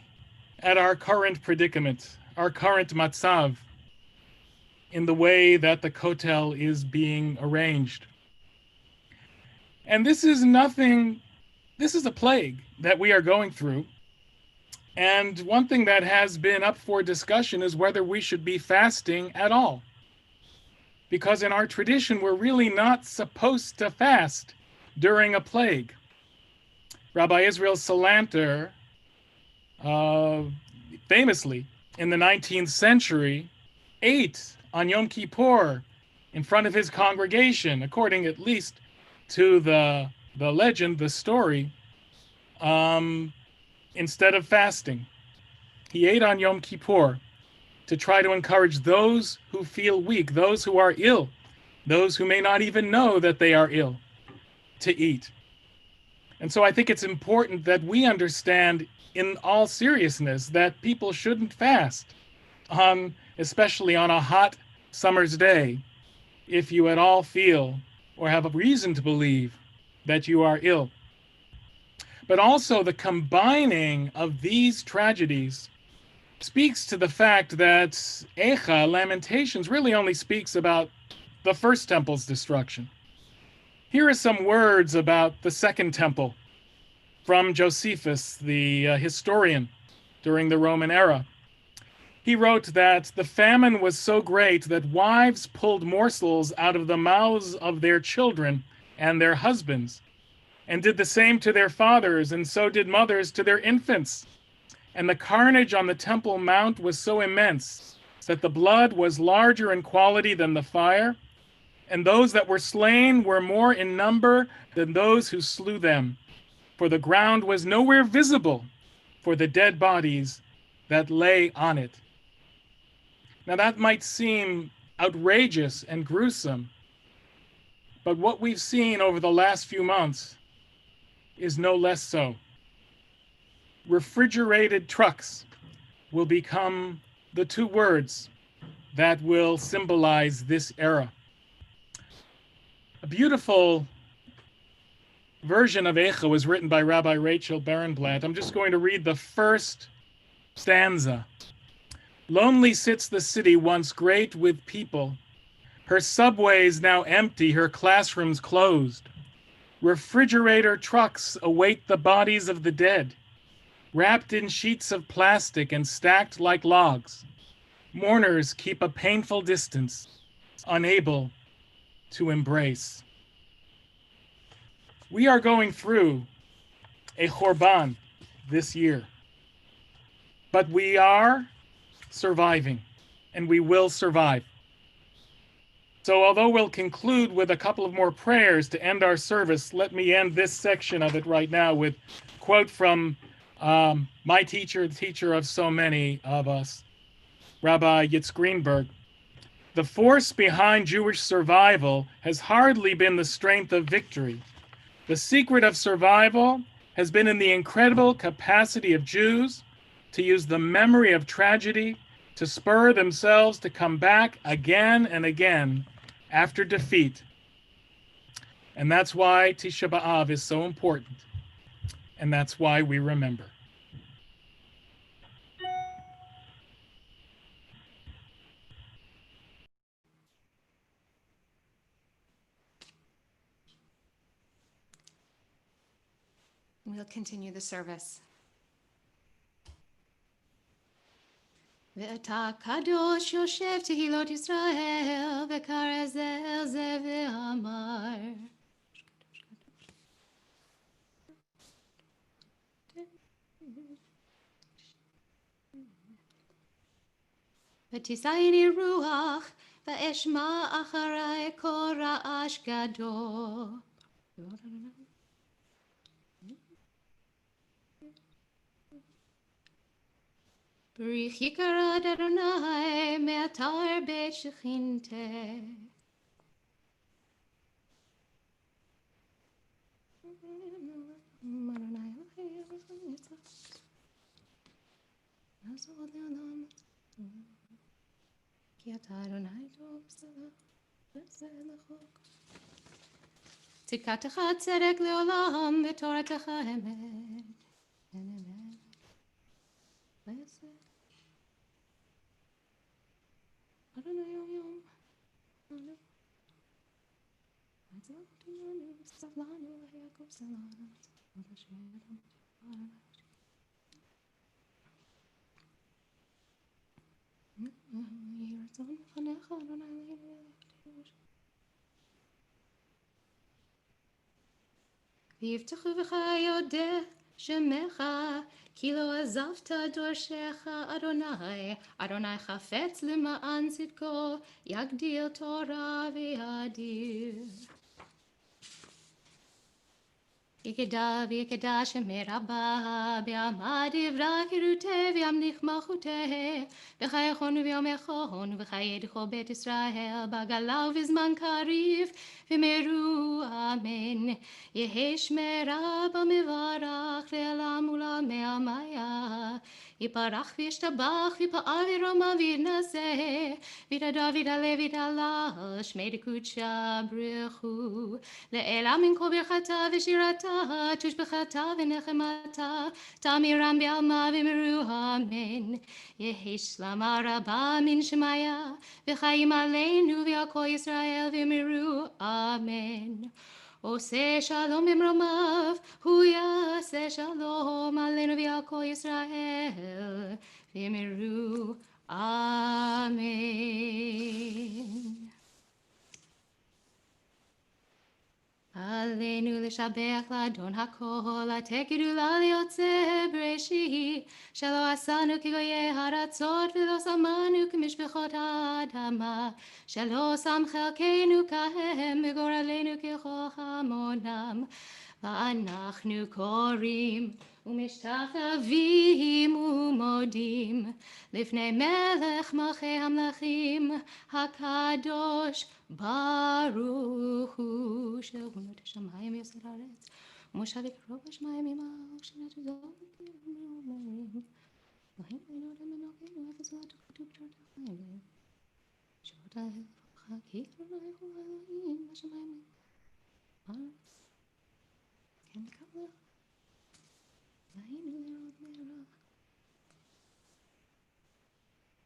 at our current predicament, our current matzav, in the way that the Kotel is being arranged. And this is nothing, this is a plague that we are going through. And one thing that has been up for discussion is whether we should be fasting at all. Because in our tradition, we're really not supposed to fast during a plague. Rabbi Israel Salanter, famously in the 19th century, ate on Yom Kippur in front of his congregation, according at least to the legend, the story, instead of fasting. He ate on Yom Kippur to try to encourage those who feel weak, those who are ill, those who may not even know that they are ill, to eat. And so I think it's important that we understand in all seriousness that people shouldn't fast, especially on a hot summer's day, if you at all feel or have a reason to believe that you are ill. But also the combining of these tragedies speaks to the fact that Eikhah, Lamentations, really only speaks about the First Temple's destruction. Here are some words about the Second Temple from Josephus, the historian during the Roman era. He wrote that the famine was so great that wives pulled morsels out of the mouths of their children and their husbands, and did the same to their fathers, and so did mothers to their infants. And the carnage on the Temple Mount was so immense that the blood was larger in quality than the fire, and those that were slain were more in number than those who slew them. For the ground was nowhere visible for the dead bodies that lay on it. Now that might seem outrageous and gruesome, but what we've seen over the last few months is no less so. Refrigerated trucks will become the two words that will symbolize this era. A beautiful version of Eikhah was written by Rabbi Rachel Barenblatt. I'm just going to read the first stanza. Lonely sits the city once great with people. Her subways now empty, her classrooms closed. Refrigerator trucks await the bodies of the dead, wrapped in sheets of plastic and stacked like logs. Mourners keep a painful distance, unable to embrace. We are going through a Chorban this year, but we are surviving, and we will survive. So although we'll conclude with a couple of more prayers to end our service, let me end this section of it right now with a quote from my teacher, the teacher of so many of us, Rabbi Yitz Greenberg. The force behind Jewish survival has hardly been the strength of victory. The secret of survival has been in the incredible capacity of Jews to use the memory of tragedy to spur themselves to come back again and again after defeat. And that's why Tish'a B'Av is so important. And that's why we remember. And we'll continue the service. ואתה קדוש יושב תהילות ישראל וקרא זה אל זה ואמר ותישאני רוח ואשמע אחרי קול רעש גדול. בריך יקרא אדוני מאתר בית שכינתה. כי אתה אדוני טוב לחוק. צדקתך צדק לעולם ותורתך אמת. אדוני יום יום. סבלנו ויעקב סלנו. יהי רצון לפניך אדוני ויבטחו בך יודע שמך כי לא עזבת דורשך אדוני. אדוני חפץ למען צדקו יגדיל תורה ויאדיר. יקדע ויקדע שמי רבה בעמד דברה חירותה וימליך מלכותה בחייכון וביום יחון ובחיי כל בית ישראל בגלה ובזמן קריב ומרו אמן. יהי שמי רבה מברך לעולם ולעולמי עמיה. יפרח וישתבח ויפאר וירומם ויתנשא ויתהדר ויתעלה ויתהלל שמי דקודשה ברכו לעילא מן כל ברכתה ושירתה תושבחתה ונחמתה תמירם בעלמא ומרו אמן. יהי שלמה רבה מן שמיה וחיים עלינו ועל כל ישראל ומרו אמן. עושה שלום במרומיו הוא יעשה שלום עלינו ועל כל ישראל ואמרו אמן. עלינו לשבח לאדון הכל תגידו לה ליוצא בראשית שלא עשינו כגויי הארצות ולא שמנו כמשפחות האדמה שלא שם חלקנו כהם וגורלנו כחכמונם. ואנחנו קוראים ומשתחווים ומודים לפני מלך מלכי המלכים הקדוש ברוך הוא שהונו את השמיים ויסד הארץ ומושב יקרוב השמיים עמך שנתו זו והים אינו אדם מנוגינו אפס לא תכתוב תורתך שבות אלפך כי אדוני הוא אלוהים בשמיים כן קבלך והיינו לראות מהרה.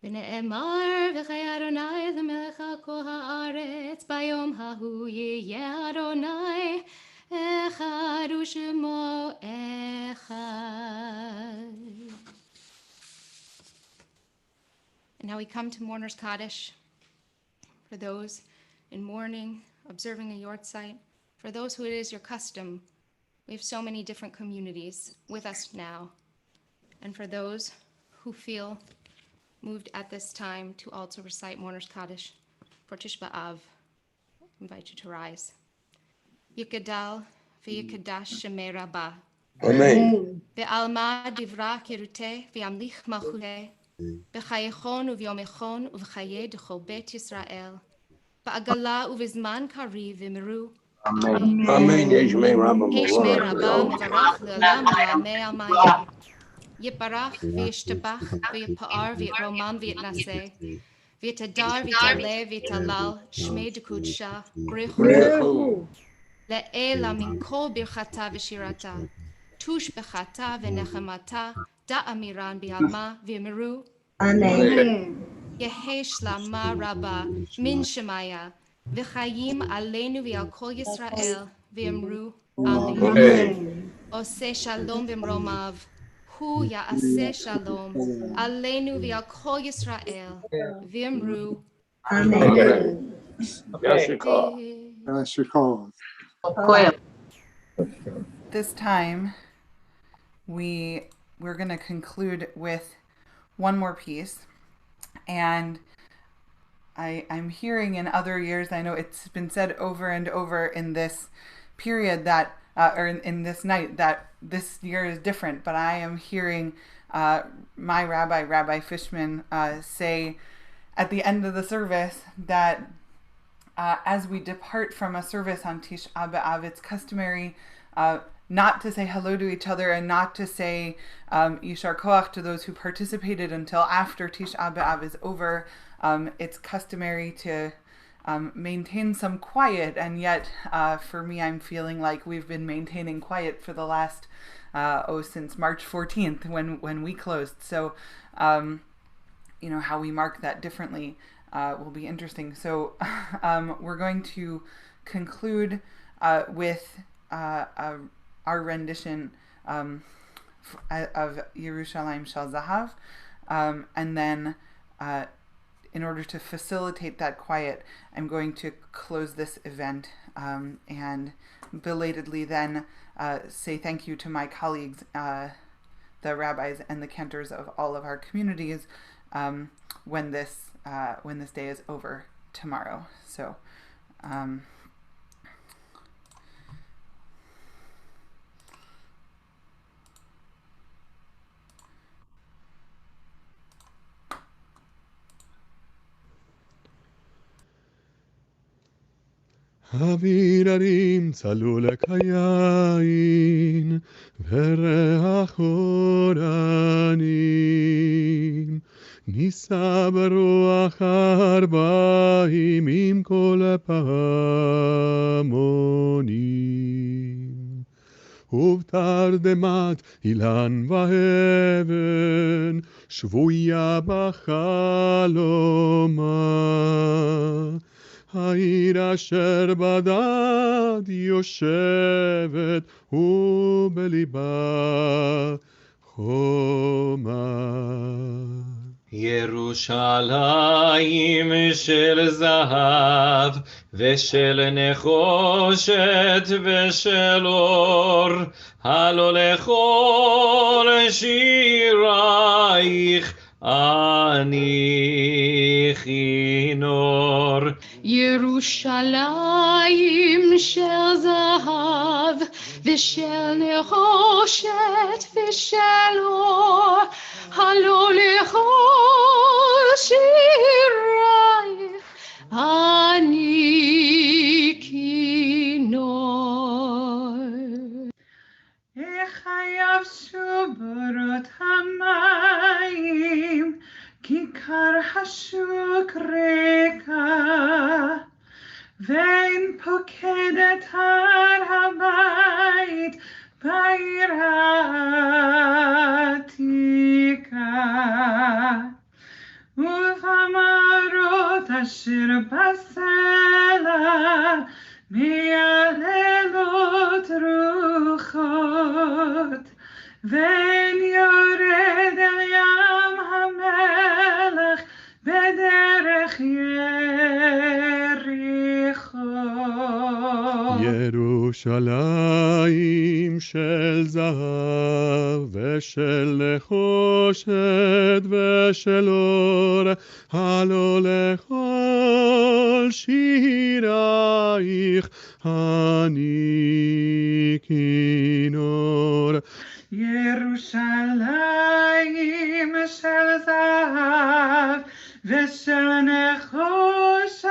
ונאמר וחי אדוני למלך על כל הארץ ביום ההוא יהיה אדוני אחד ושמו אחד. And now we come to mourner's Kodesh. For those in mourning, observing a yard site, for those who it is your custom, we have so many different communities with us now. And for those who feel moved at this time to also recite mourner's Kodesh for Tish'a B'Av, I invite you to rise. Yikadal v'yikadash shemei rabah. Amen. Ve'alma divra kirute ve'amlich malchute. B'chayechon uvyomechon uv'chaye d'chol bet Yisrael. Ba'agala uvizman kariv v'miru. Amen. Amen. Yeshmei Rabba Yeshmei Rabba mevarach le'olam u'la'amei almayim. Yiparach v'yishtabach v'yipa'ar v'yitromam v'yitnaseh. V'yitadar v'yitaleh v'yitalal shmei d'kudsha brichu. Le'ela min kol birchata v'shirata. Tush bechata v'nechemata da'amiran bi'alma v'yimiru. Amen. Yehesh lama rabba min shemaya V'chayim aleinu v'al kol Yisrael v'yamru Amen. Amen. Oseh shalom b'mromav. Hu ya'aseh shalom aleinu v'al kol Yisrael v'yamru Amen. This time, we're going to conclude with one more piece. And I'm hearing in other years, I know it's been said over and over in this period that, or in this night, that this year is different. But I am hearing my rabbi, Rabbi Fishman, say at the end of the service that as we depart from a service on Tish'a B'Av, it's customary not to say hello to each other and not to say Yishar Koach to those who participated until after Tish'a B'Av is over. It's customary to maintain some quiet, and yet for me, I'm feeling like we've been maintaining quiet for the last, since March 14th when we closed. So, how we mark that differently will be interesting. So we're going to conclude with our rendition of Yerushalayim Shel Zahav, and then in order to facilitate that quiet, I'm going to close this event and belatedly then say thank you to my colleagues, the rabbis and the cantors of all of our communities when this day is over tomorrow. So אביררים צלול כיין וריח אורנים נישא ברוח ארבעים עם כל הפעמונים ובתרדמת אילן ואבן שבויה בחלומה העיר אשר בדד יושבת ובליבה חומה. ירושלים של זהב ושל נחושת ושל אור, הלא לכל שירייך אני כינור. ירושלים של זהב ושל נחושת ושל אור, הלא לכל שירייך אני כינור. איך יבשו בורות המים, כיכר השוק ריקה, ואין פוקדת הר הבית בעיר העתיקה. ובמערות אשר בסלע מייללות רוחות, ואין יורד אל ים המלח בדרך יריחו. ירושלים של זהב ושל נחושת ושל אור, הלא לכל שירייך אני כינור. ירושלים של זהב ושל נחושת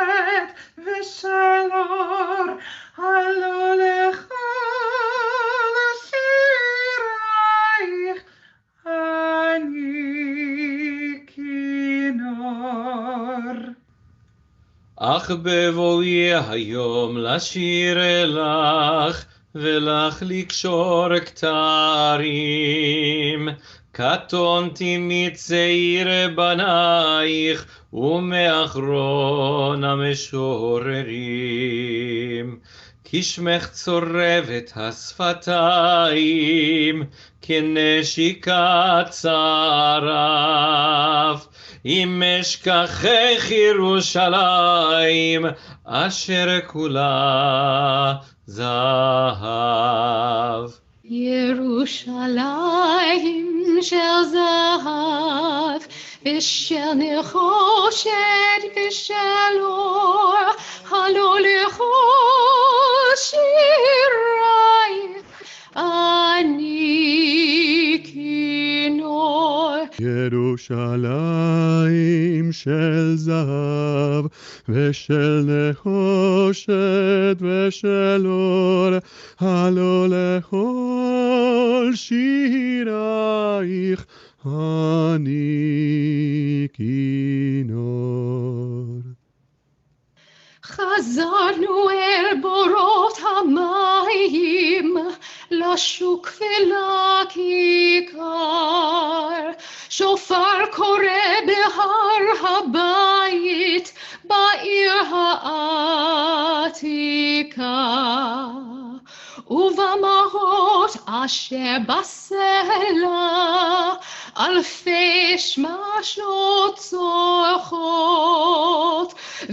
ושל אור, הלא לכל שירייך אני כינור. אך בבואי היום לשיר לך ולך לקשור כתרים, קטונתי מצעיר בנייך ומאחרון המשוררים. כי שמך צורבת השפתיים כנשיקת שרף. אם אשכחך ירושלים אשר כולה זהב. ירושלים של זהב ושל נחושת ושל אור, הלא לכל שירייך אני כינור. ירושלים של זהב ושל נחושת ושל אור, הלא לכל שירייך אני כינור. חזרנו אל בורות המים, לשוק ולכיכר, שופר קורא בהר הבית, בעיר העתיקה, ובמעות אשר בסלע, אלפי שמשות צורחות,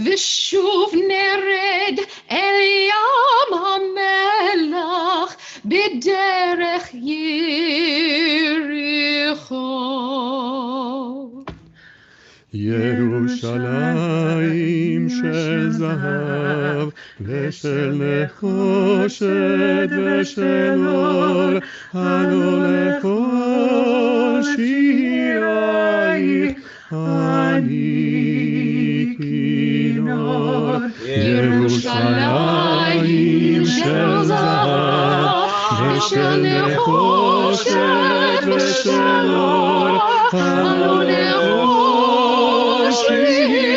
ושוב נרד אל ים המלח בדרך יריחו. ירושלים של זהב ושל נחושת ושל אור, הלא לכל שירייך אני כינור. ירושלים של זהב ושל נחושת ושל אור, הלא לכל שירייך